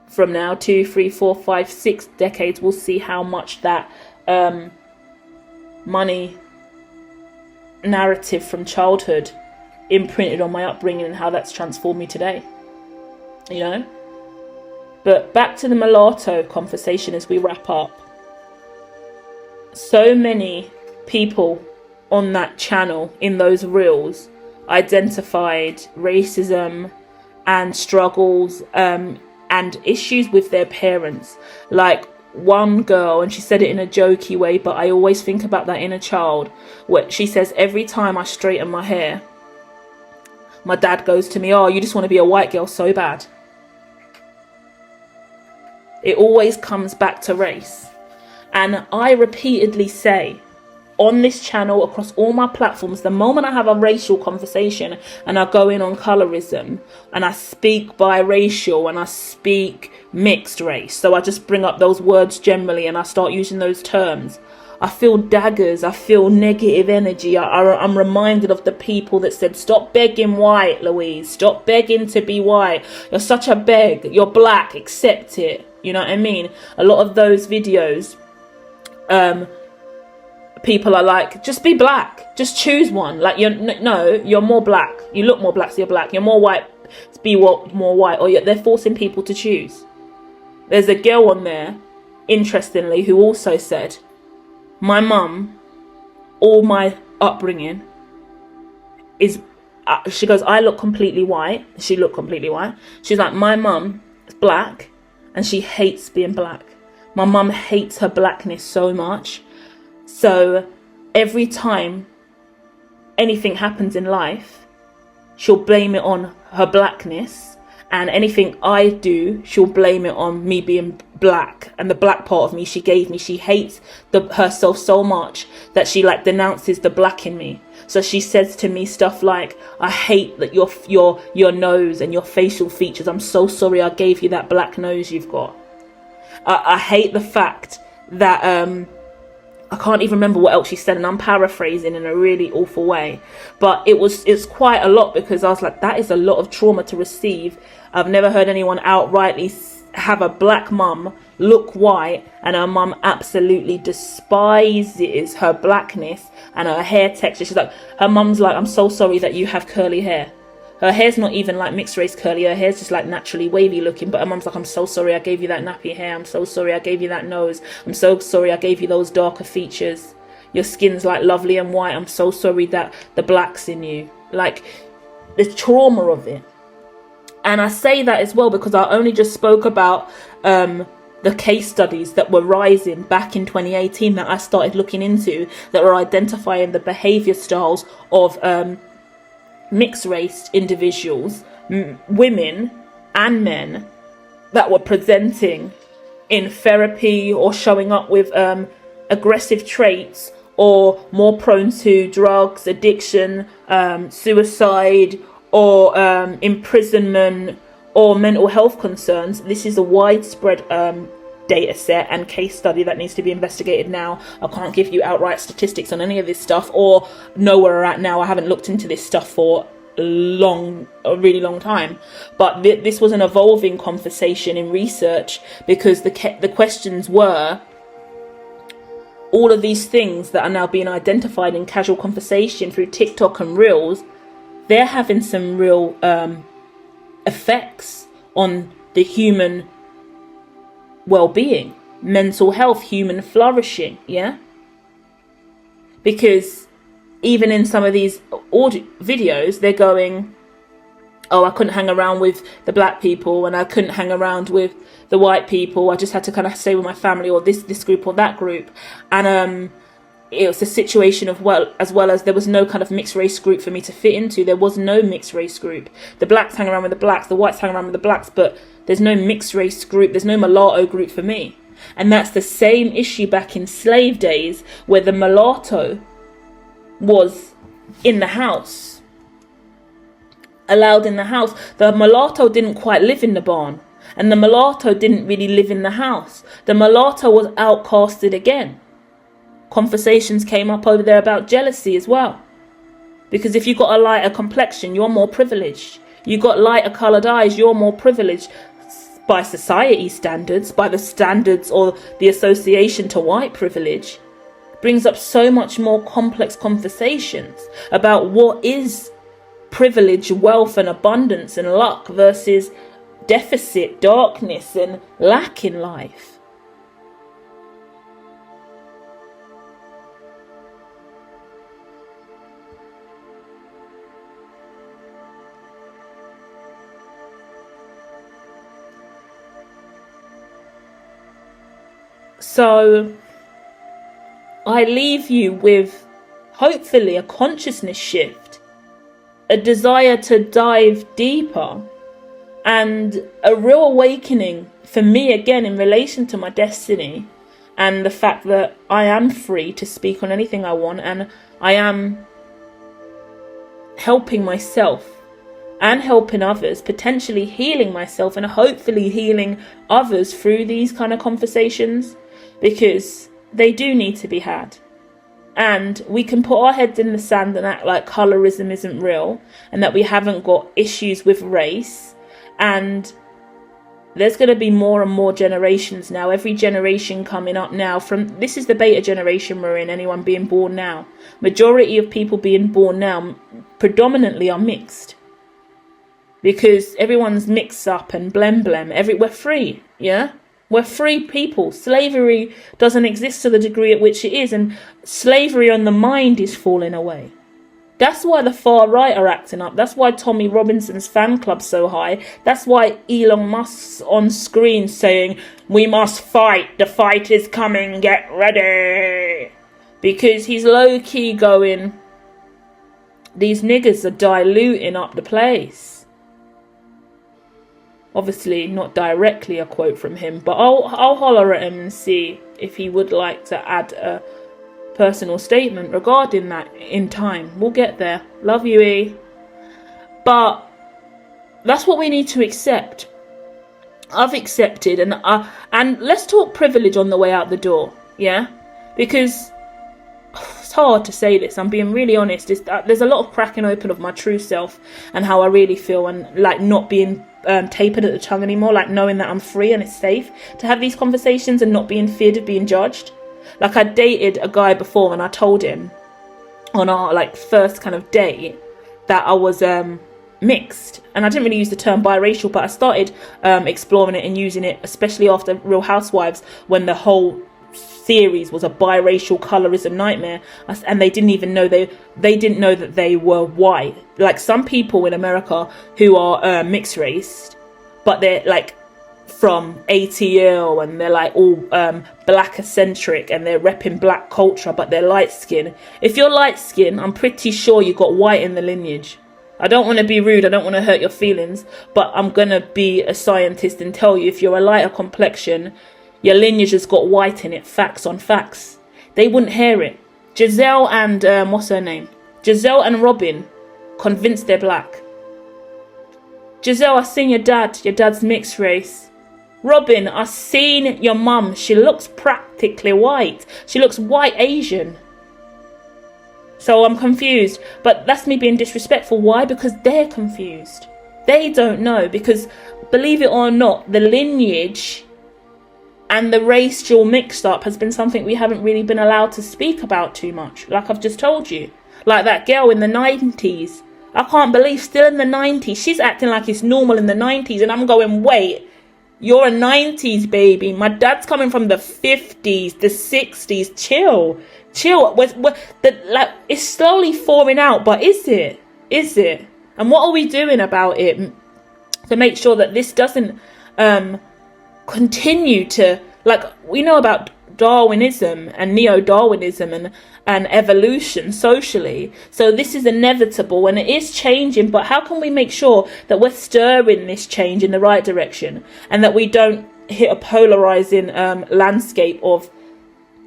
from now, 2, 3, 4, 5, 6 decades, we'll see how much that money narrative from childhood imprinted on my upbringing, and how that's transformed me today, you know. But back to the mulatto conversation as we wrap up. So many people on that channel, in those reels, identified racism and struggles and issues with their parents. Like one girl, and she said it in a jokey way, but I always think about that inner child, where she says, every time I straighten my hair, my dad goes to me, oh, you just want to be a white girl so bad. It always comes back to race. And I repeatedly say on this channel, across all my platforms, the moment I have a racial conversation and I go in on colorism and I speak biracial and I speak mixed race, so I just bring up those words generally and I start using those terms, I feel daggers, I feel negative energy. I'm reminded of the people that said, stop begging white, Louise, stop begging to be white, you're such a beg, you're black, accept it. You know what I mean? A lot of those videos, people are like, just be black, just choose one. Like, you're more black, you look more black, so you're black. You're more white, be more white. Or they're forcing people to choose. There's a girl on there, interestingly, who also said, my mum, all my upbringing is, she goes, I look completely white. She looked completely white. She's like, my mum is black and she hates being black. My mum hates her blackness so much. So every time anything happens in life, she'll blame it on her blackness. And anything I do, she'll blame it on me being black. And the black part of me she gave me. She hates herself so much that she like denounces the black in me. So she says to me stuff like, I hate that your nose and your facial features. I'm so sorry I gave you that black nose you've got. I hate the fact that I can't even remember what else she said, and I'm paraphrasing in a really awful way. But it's quite a lot, because I was like, that is a lot of trauma to receive. I've never heard anyone outrightly have a black mum look white and her mum absolutely despises her blackness and her hair texture. She's like, her mum's like, I'm so sorry that you have curly hair. Her hair's not even like mixed race curly. Her hair's just like naturally wavy looking. But her mum's like, I'm so sorry I gave you that nappy hair. I'm so sorry I gave you that nose. I'm so sorry I gave you those darker features. Your skin's like lovely and white. I'm so sorry that the black's in you. Like, the trauma of it. And I say that as well because I only just spoke about the case studies that were rising back in 2018 that I started looking into, that were identifying the behaviour styles of mixed race individuals, women and men, that were presenting in therapy or showing up with aggressive traits, or more prone to drugs, addiction, suicide, or imprisonment, or mental health concerns. This is a widespread data set and case study that needs to be investigated now. I can't give you outright statistics on any of this stuff, or know where we're at now. I haven't looked into this stuff for a really long time. But this was an evolving conversation in research, because the questions were, all of these things that are now being identified in casual conversation through TikTok and Reels, they're having some real effects on the human well-being, mental health, human flourishing, yeah? Because even in some of these audio videos, they're going, oh, I couldn't hang around with the black people, and I couldn't hang around with the white people. I just had to kind of stay with my family, or this group or that group. And it was a situation of, as well as there was no kind of mixed race group for me to fit into. There was no mixed race group. The blacks hang around with the blacks, the whites hang around with the blacks, but there's no mixed race group. There's no mulatto group for me. And that's the same issue back in slave days, where the mulatto was in the house, allowed in the house. The mulatto didn't quite live in the barn, and the mulatto didn't really live in the house. The mulatto was outcasted again. Conversations came up over there about jealousy as well, because if you got a lighter complexion, you're more privileged. You got lighter coloured eyes, you're more privileged by society standards, by the standards or the association to white privilege. Brings up so much more complex conversations about what is privilege, wealth and abundance and luck versus deficit, darkness and lack in life. So I leave you with hopefully a consciousness shift, a desire to dive deeper, and a real awakening for me again in relation to my destiny, and the fact that I am free to speak on anything I want, and I am helping myself and helping others, potentially healing myself and hopefully healing others through these kind of conversations, because they do need to be had. And we can put our heads in the sand and act like colorism isn't real, and that we haven't got issues with race. And there's going to be more and more generations now. Every generation coming up now, this is the beta generation we're in, anyone being born now. Majority of people being born now predominantly are mixed, because everyone's mixed up and blem. We're free, yeah? We're free people. Slavery doesn't exist to the degree at which it is, and slavery on the mind is falling away. That's why the far right are acting up. That's why Tommy Robinson's fan club's so high. That's why Elon Musk's on screen saying, we must fight. The fight is coming. Get ready. Because he's low-key going, these niggers are diluting up the place. Obviously, not directly a quote from him, but I'll holler at him and see if he would like to add a personal statement regarding that in time. We'll get there. Love you, E. But that's what we need to accept. I've accepted, and let's talk privilege on the way out the door, yeah? Because it's hard to say this, I'm being really honest. There's a lot of cracking open of my true self and how I really feel, and like not being tapered at the tongue anymore, like knowing that I'm free and it's safe to have these conversations and not being feared of being judged. Like, I dated a guy before, and I told him on our like first kind of date that I was mixed. And I didn't really use the term biracial, but I started exploring it and using it, especially after Real Housewives, when the whole series was a biracial colorism nightmare, and they didn't even know they didn't know that they were white. Like some people in America who are mixed race, but they're like from ATL and they're like all black eccentric and they're repping black culture, but they're light skin. If you're light skin, I'm pretty sure you got white in the lineage. I don't want to be rude, I don't want to hurt your feelings, but I'm gonna be a scientist and tell you, if you're a lighter complexion, your lineage has got white in it. Facts on facts. They wouldn't hear it. Giselle and what's her name? Giselle and Robin convinced they're black. Giselle, I seen your dad. Your dad's mixed race. Robin, I seen your mum. She looks practically white. She looks white Asian. So I'm confused. But that's me being disrespectful. Why? Because they're confused. They don't know. Because believe it or not, the lineage and the racial mixed up has been something we haven't really been allowed to speak about too much. Like I've just told you. Like that girl in the 90s. I can't believe still in the 90s. She's acting like it's normal in the 90s. And I'm going, wait, you're a 90s baby. My dad's coming from the 50s, the 60s. Chill. It's slowly forming out. But is it? Is it? And what are we doing about it to make sure that this doesn't continue to, like, we know about Darwinism and neo-Darwinism and evolution socially, so this is inevitable and it is changing, but how can we make sure that we're stirring this change in the right direction and that we don't hit a polarizing landscape of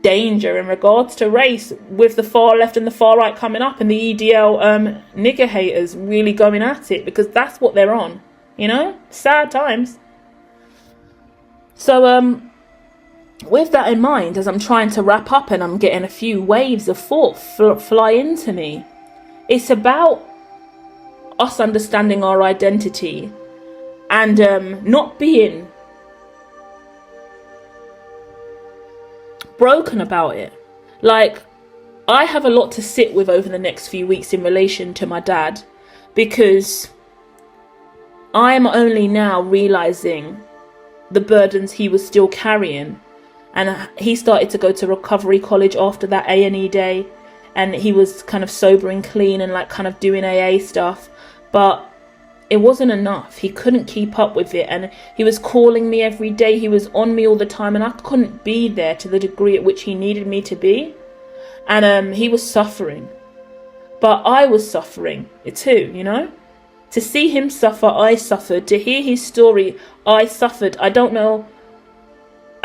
danger in regards to race, with the far left and the far right coming up and the EDL nigger haters really going at it, because that's what they're on, you know? Sad times. So with that in mind, as I'm trying to wrap up and I'm getting a few waves of thought fly into me, it's about us understanding our identity and not being broken about it. Like, I have a lot to sit with over the next few weeks in relation to my dad, because I am only now realizing the burdens he was still carrying. And he started to go to recovery college after that A&E day, and he was kind of sober and clean and like kind of doing AA stuff, but it wasn't enough. He couldn't keep up with it, and he was calling me every day. He was on me all the time, and I couldn't be there to the degree at which he needed me to be. And he was suffering, but I was suffering too, you know. To see him suffer, I suffered. To hear his story, I suffered. I don't know.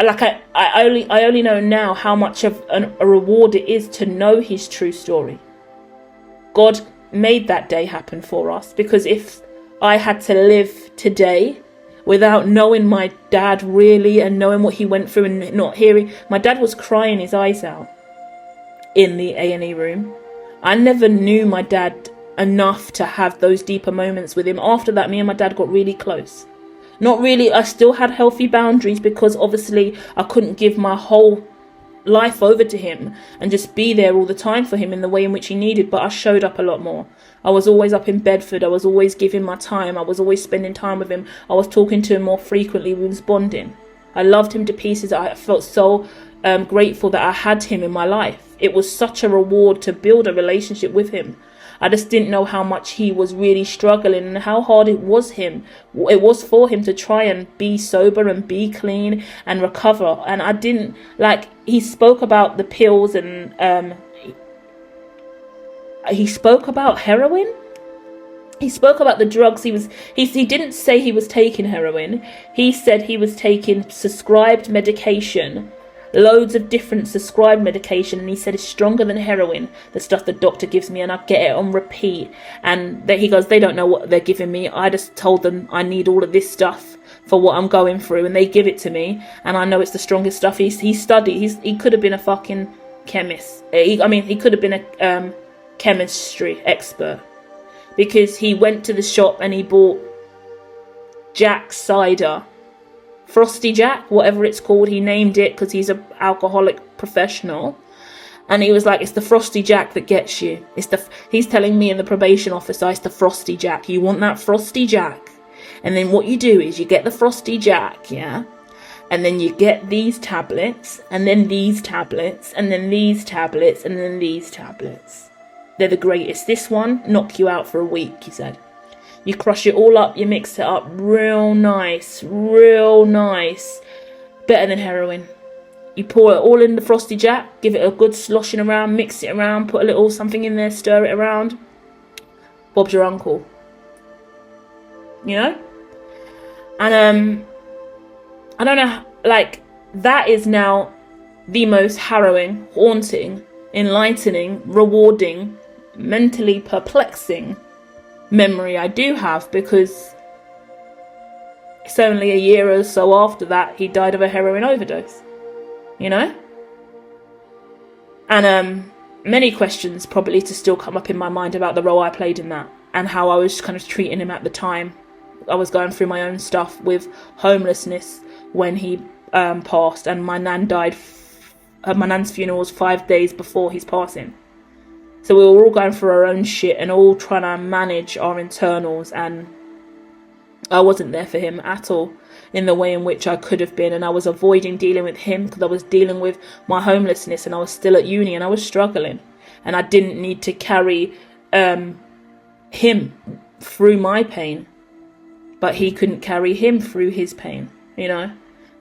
Like I only know now how much of a reward it is to know his true story. God made that day happen for us, because if I had to live today without knowing my dad really and knowing what he went through and not hearing, my dad was crying his eyes out in the A&E room. I never knew my dad enough to have those deeper moments with him. After that, me and my dad got really close. Not really, I still had healthy boundaries, because obviously I couldn't give my whole life over to him and just be there all the time for him in the way in which he needed, but I showed up a lot more. I was always up in Bedford, I was always giving my time, I was always spending time with him, I was talking to him more frequently, we was bonding. I loved him to pieces. I felt so grateful that I had him in my life. It was such a reward to build a relationship with him. I just didn't know how much he was really struggling and how hard it was for him to try and be sober and be clean and recover. And I didn't, like, he spoke about the pills and he spoke about heroin. He spoke about the drugs he didn't say he was taking heroin. He said he was taking prescribed medication, loads of different prescribed medication, and he said it's stronger than heroin, the stuff the doctor gives me, and I get it on repeat. And he goes, they don't know what they're giving me, I just told them I need all of this stuff for what I'm going through, and they give it to me, and I know it's the strongest stuff. He studied, he could have been a fucking chemist. He could have been a chemistry expert, because he went to the shop and he bought Jack cider, Frosty Jack, whatever it's called. He named it because he's an alcoholic professional. And he was like, it's the Frosty Jack that gets you. He's telling me and the probation officer, it's the Frosty Jack. You want that Frosty Jack. And then what you do is you get the Frosty Jack, yeah? And then you get these tablets, and then these tablets, and then these tablets, and then these tablets. They're the greatest. This one, knock you out for a week, he said. You crush it all up, you mix it up real nice, real nice. Better than heroin. You pour it all in the Frosty Jack, give it a good sloshing around, mix it around, put a little something in there, stir it around. Bob's your uncle. You know? And I don't know, like, that is now the most harrowing, haunting, enlightening, rewarding, mentally perplexing memory I do have, because it's only a year or so after that he died of a heroin overdose. You know? And many questions probably to still come up in my mind about the role I played in that, and how I was kind of treating him at the time. I was going through my own stuff with homelessness when he passed, and my nan died. My nan's funeral was 5 days before his passing. So we were all going through our own shit and all trying to manage our internals, and I wasn't there for him at all in the way in which I could have been, and I was avoiding dealing with him because I was dealing with my homelessness, and I was still at uni and I was struggling, and I didn't need to carry him through my pain, but he couldn't carry him through his pain, you know.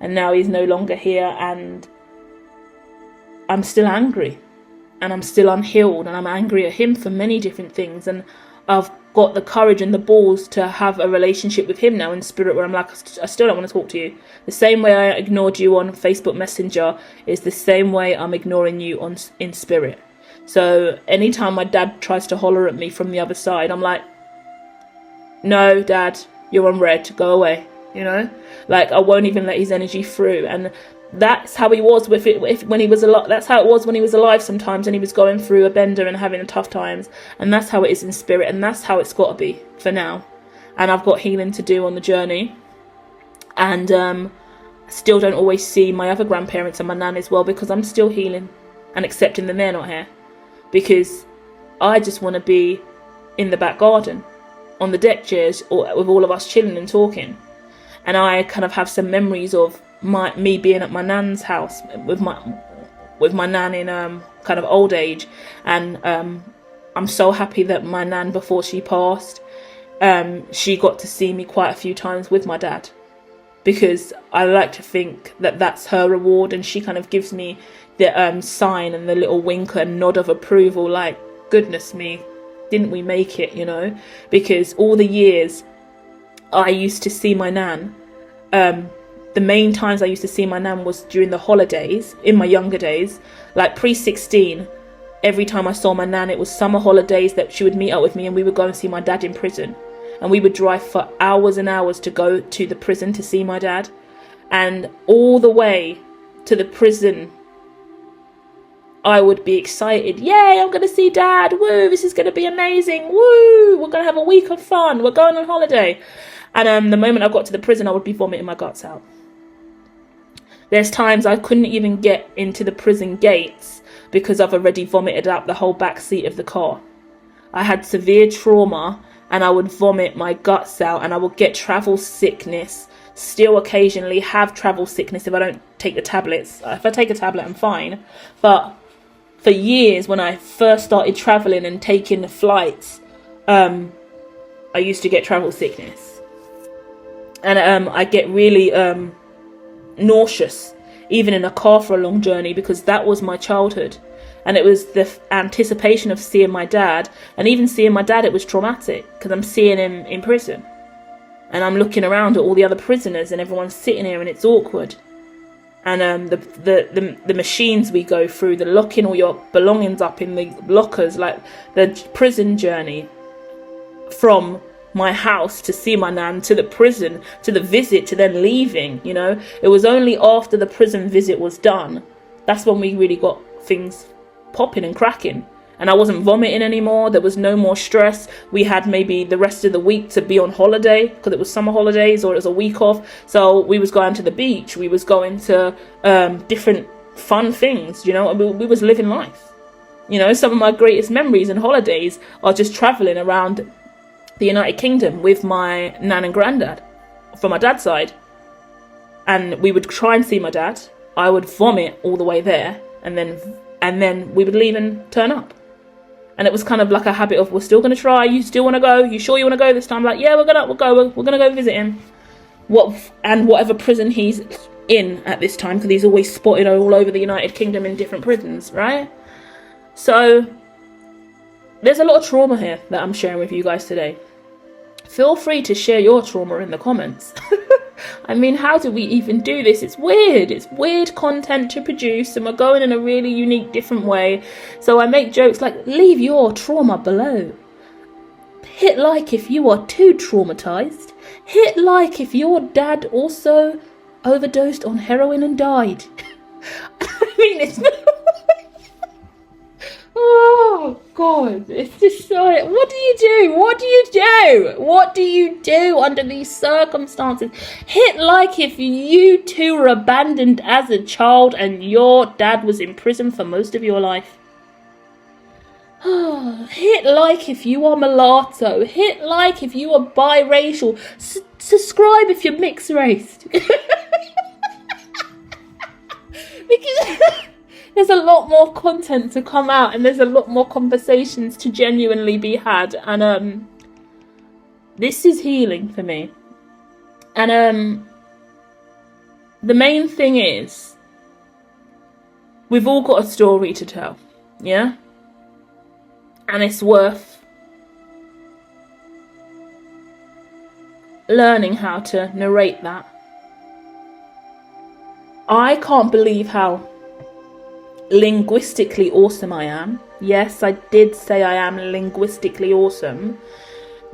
And now he's no longer here, and I'm still angry, and I'm still unhealed, and I'm angry at him for many different things, and I've got the courage and the balls to have a relationship with him now in spirit, where I'm like, I still don't want to talk to you. The same way I ignored you on Facebook Messenger is the same way I'm ignoring you in spirit. So anytime my dad tries to holler at me from the other side, I'm like, no, Dad, you're on red, go away, you know? Like, I won't even let his energy through. And that's how he was with it when he was alive. That's how it was when he was alive sometimes, and he was going through a bender and having tough times. And that's how it is in spirit, and that's how it's got to be for now. And I've got healing to do on the journey, and still don't always see my other grandparents and my nan as well, because I'm still healing and accepting that they're not here, because I just want to be in the back garden on the deck chairs or with all of us chilling and talking. And I kind of have some memories of me being at my nan's house with my nan in kind of old age, and I'm so happy that my nan, before she passed, she got to see me quite a few times with my dad, because I like to think that that's her reward, and she kind of gives me the sign and the little wink and nod of approval, like, goodness me, didn't we make it, you know? Because all the years I used to see my nan, the main times I used to see my nan was during the holidays, in my younger days, like pre-16. Every time I saw my nan, it was summer holidays that she would meet up with me, and we would go and see my dad in prison. And we would drive for hours and hours to go to the prison to see my dad. And all the way to the prison, I would be excited. Yay, I'm going to see Dad. Woo, this is going to be amazing. Woo, we're going to have a week of fun. We're going on holiday. And the moment I got to the prison, I would be vomiting my guts out. There's times I couldn't even get into the prison gates because I've already vomited out the whole back seat of the car. I had severe trauma, and I would vomit my guts out, and I would get travel sickness. Still occasionally have travel sickness if I don't take the tablets. If I take a tablet, I'm fine. But for years, when I first started traveling and taking the flights, I used to get travel sickness. And I get really nauseous, even in a car for a long journey, because that was my childhood. And it was the anticipation of seeing my dad. And even seeing my dad, it was traumatic, because I'm seeing him in prison. And I'm looking around at all the other prisoners, and everyone's sitting here, and it's awkward. And the machines we go through, the locking all your belongings up in the lockers, like the prison journey from my house to see my nan, to the prison, to the visit, to then leaving, you know. It was only after the prison visit was done, that's when we really got things popping and cracking. And I wasn't vomiting anymore. There was no more stress. We had maybe the rest of the week to be on holiday, because it was summer holidays or it was a week off. So we was going to the beach. We was going to different fun things, you know. We was living life. You know, some of my greatest memories and holidays are just traveling around the United Kingdom with my nan and granddad from my dad's side. And we would try and see my dad. I would vomit all the way there, and then we would leave and turn up. And it was kind of like a habit of, we're still going to try. You still want to go? You sure you want to go this time? Like, yeah, we'll go. We're going to go visit him. Whatever prison he's in at this time, because he's always spotted all over the United Kingdom in different prisons, right? So there's a lot of trauma here that I'm sharing with you guys today. Feel free to share your trauma in the comments. I mean, how do we even do this? It's weird. It's weird content to produce, and we're going in a really unique, different way. So I make jokes like, leave your trauma below. Hit like if you are too traumatized. Hit like if your dad also overdosed on heroin and died. I mean, it's... Oh, God. It's just so... What do you do? What do you do? What do you do under these circumstances? Hit like if you two were abandoned as a child and your dad was in prison for most of your life. Hit like if you are mulatto. Hit like if you are biracial. Subscribe if you're mixed race. Because... there's a lot more content to come out, and there's a lot more conversations to genuinely be had, and this is healing for me. And the main thing is, we've all got a story to tell, yeah? And it's worth learning how to narrate that. I can't believe how linguistically awesome I am. Yes, I did say I am linguistically awesome,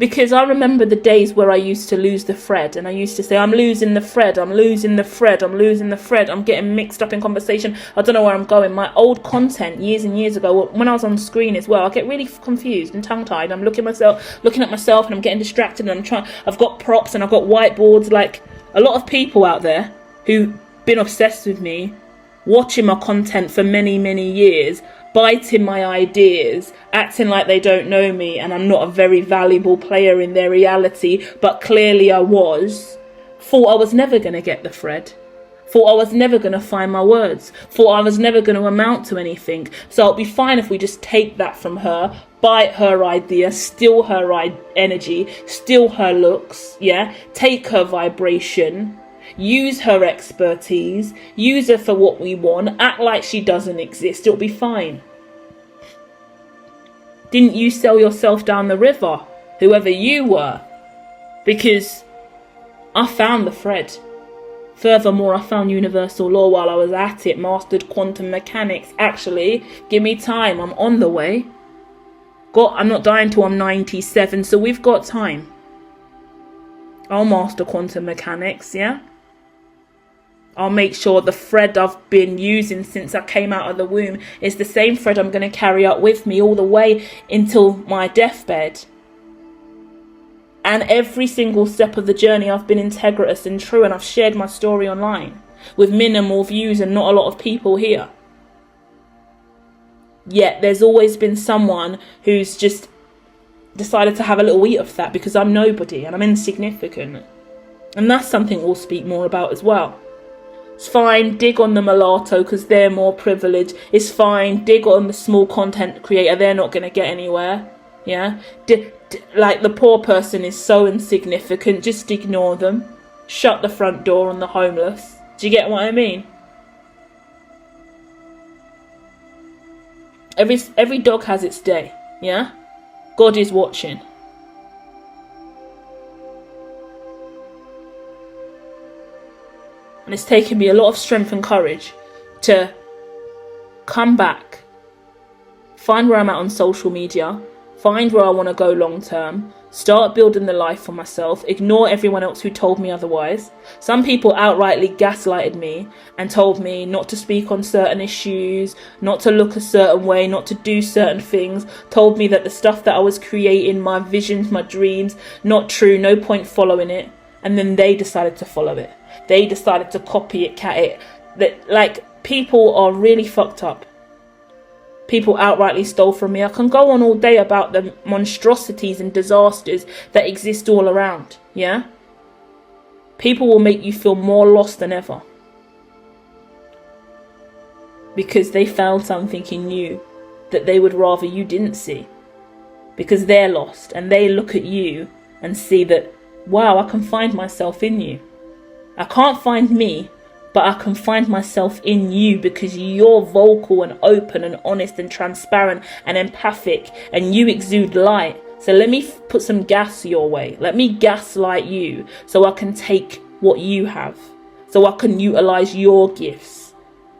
because I remember the days where I used to lose the thread, and I used to say, I'm losing the thread, I'm losing the thread, I'm losing the thread, I'm getting mixed up in conversation, I don't know where I'm going. My old content years and years ago, when I was on screen as well, I get really confused and tongue-tied. I'm looking at myself, and I'm getting distracted, and I've got props and I've got whiteboards. Like a lot of people out there who've been obsessed with me, watching my content for many, many years, biting my ideas, acting like they don't know me and I'm not a very valuable player in their reality, but clearly I was. Thought I was never going to get the thread. Thought I was never going to find my words. Thought I was never going to amount to anything. So it'll be fine if we just take that from her, bite her idea, steal her energy, steal her looks, yeah? Take her vibration, use her expertise, use her for what we want, act like she doesn't exist, it'll be fine. Didn't you sell yourself down the river, whoever you were? Because I found the thread. Furthermore, I found universal law while I was at it, mastered quantum mechanics. Actually, give me time, I'm on the way. I'm not dying till I'm 97, so we've got time. I'll master quantum mechanics, yeah? I'll make sure the thread I've been using since I came out of the womb is the same thread I'm going to carry out with me all the way until my deathbed. And every single step of the journey I've been integritous and true, and I've shared my story online with minimal views and not a lot of people here. Yet there's always been someone who's just decided to have a little eat of that, because I'm nobody and I'm insignificant. And that's something we'll speak more about as well. It's fine, dig on the mulatto because they're more privileged. It's fine, dig on the small content creator, they're not going to get anywhere. Yeah? Like the poor person is so insignificant, just ignore them. Shut the front door on the homeless. Do you get what I mean? Every dog has its day, yeah? God is watching. And it's taken me a lot of strength and courage to come back, find where I'm at on social media, find where I want to go long term, start building the life for myself, ignore everyone else who told me otherwise. Some people outrightly gaslighted me and told me not to speak on certain issues, not to look a certain way, not to do certain things, told me that the stuff that I was creating, my visions, my dreams, not true, no point following it. And then they decided to follow it. They decided to copy it, cat it. That, like, people are really fucked up. People outrightly stole from me. I can go on all day about the monstrosities and disasters that exist all around, yeah? People will make you feel more lost than ever. Because they found something in you that they would rather you didn't see. Because they're lost and they look at you and see that, wow, I can find myself in you. I can't find me, but I can find myself in you because you're vocal and open and honest and transparent and empathic and you exude light. So let me put some gas your way. Let me gaslight you so I can take what you have. So I can utilize your gifts.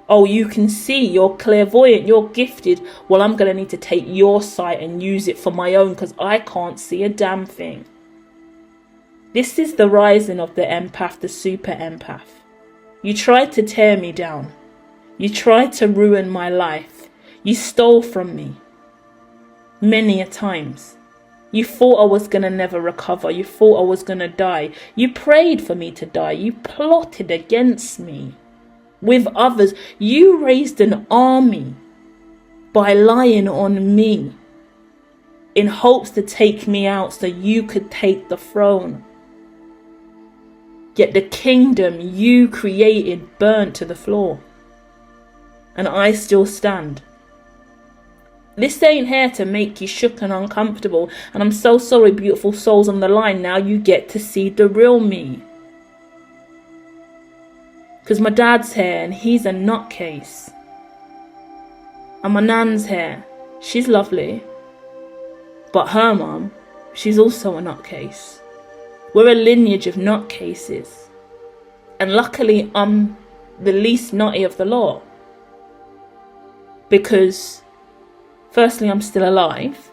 Oh, you can see, you're clairvoyant, you're gifted. Well, I'm going to need to take your sight and use it for my own because I can't see a damn thing. This is the rising of the empath, the super empath. You tried to tear me down. You tried to ruin my life. You stole from me. Many a times. You thought I was going to never recover. You thought I was going to die. You prayed for me to die. You plotted against me. With others, you raised an army by lying on me in hopes to take me out so you could take the throne. Yet the kingdom you created burnt to the floor. And I still stand. This ain't here to make you shook and uncomfortable. And I'm so sorry, beautiful souls on the line. Now you get to see the real me. Because my dad's here and he's a nutcase. And my nan's here. She's lovely. But her mum, she's also a nutcase. We're a lineage of nutcases. And luckily I'm the least nutty of the lot. Because firstly, I'm still alive.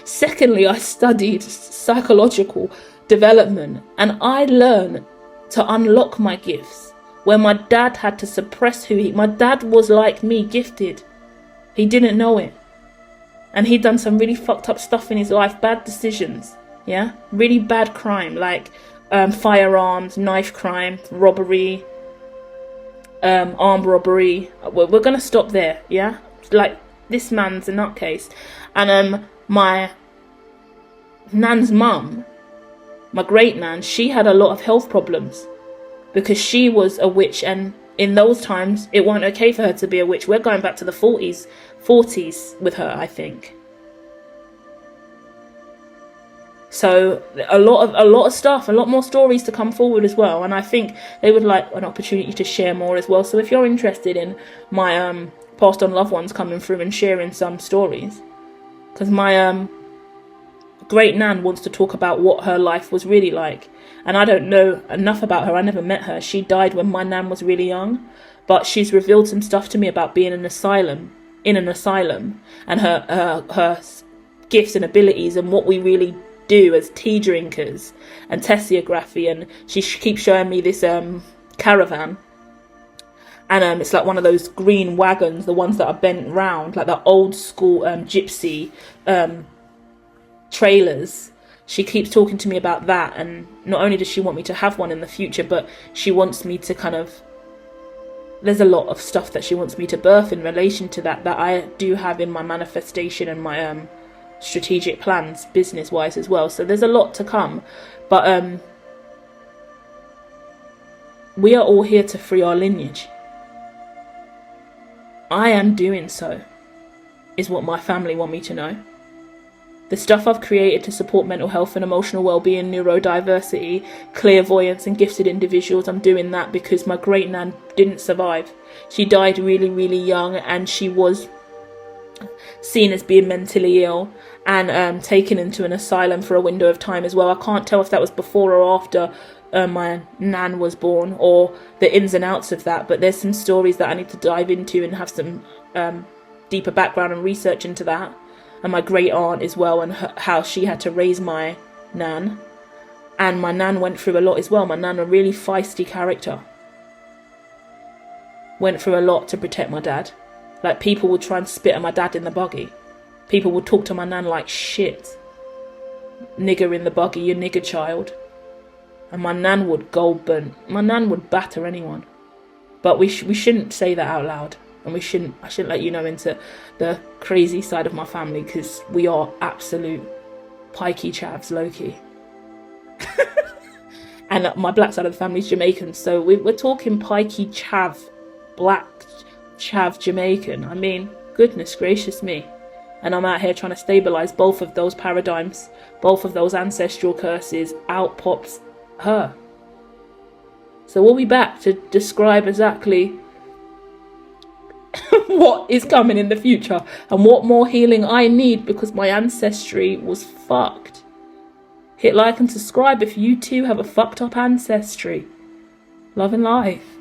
Secondly, I studied psychological development and I learned to unlock my gifts where my dad had to suppress my dad was like me, gifted. He didn't know it. And he'd done some really fucked up stuff in his life, bad decisions. Yeah, really bad crime like firearms, knife crime, robbery, armed robbery. We're gonna stop there. Yeah, like this man's a nutcase. And my nan's mum, my great nan, she had a lot of health problems because she was a witch, and in those times it wasn't okay for her to be a witch. We're going back to the 40s with her, I think. So a lot of stuff, a lot more stories to come forward as well, and I think they would like an opportunity to share more as well. So if you're interested in my passed on loved ones coming through and sharing some stories, because my great nan wants to talk about what her life was really like, and I don't know enough about her. I never met her. She died when my nan was really young, but she's revealed some stuff to me about being in an asylum, and her gifts and abilities and what we really do as tea drinkers and tessiography. And she keeps showing me this caravan, and it's like one of those green wagons, the ones that are bent round, like the old school gypsy trailers. She keeps talking to me about that, and not only does she want me to have one in the future, but she wants me to there's a lot of stuff that she wants me to birth in relation to that I do have in my manifestation and my strategic plans business wise as well. So there's a lot to come, but we are all here to free our lineage. I am doing so, is what my family want me to know. The stuff I've created to support mental health and emotional well-being, neurodiversity, clairvoyance and gifted individuals, I'm doing that because my great nan didn't survive. She died really, really young, and she was seen as being mentally ill and taken into an asylum for a window of time as well. I can't tell if that was before or after my nan was born, or the ins and outs of that, but there's some stories that I need to dive into and have some deeper background and research into that. And my great aunt as well, and how she had to raise my nan, and my nan went through a lot as well. My nan, a really feisty character, went through a lot to protect my dad. Like, people would try and spit at my dad in the buggy. People would talk to my nan like shit. Nigger in the buggy, you nigger child. And my nan would gold burn. My nan would batter anyone. But we shouldn't say that out loud. And I shouldn't let you know into the crazy side of my family, because we are absolute pikey chavs, low-key. And my black side of the family is Jamaican, so we're talking pikey chav, black chav Jamaican. I mean, goodness gracious me. And I'm out here trying to stabilise both of those paradigms, both of those ancestral curses. Out pops her. So we'll be back to describe exactly what is coming in the future and what more healing I need, because my ancestry was fucked. Hit like and subscribe if you too have a fucked up ancestry. Love and life.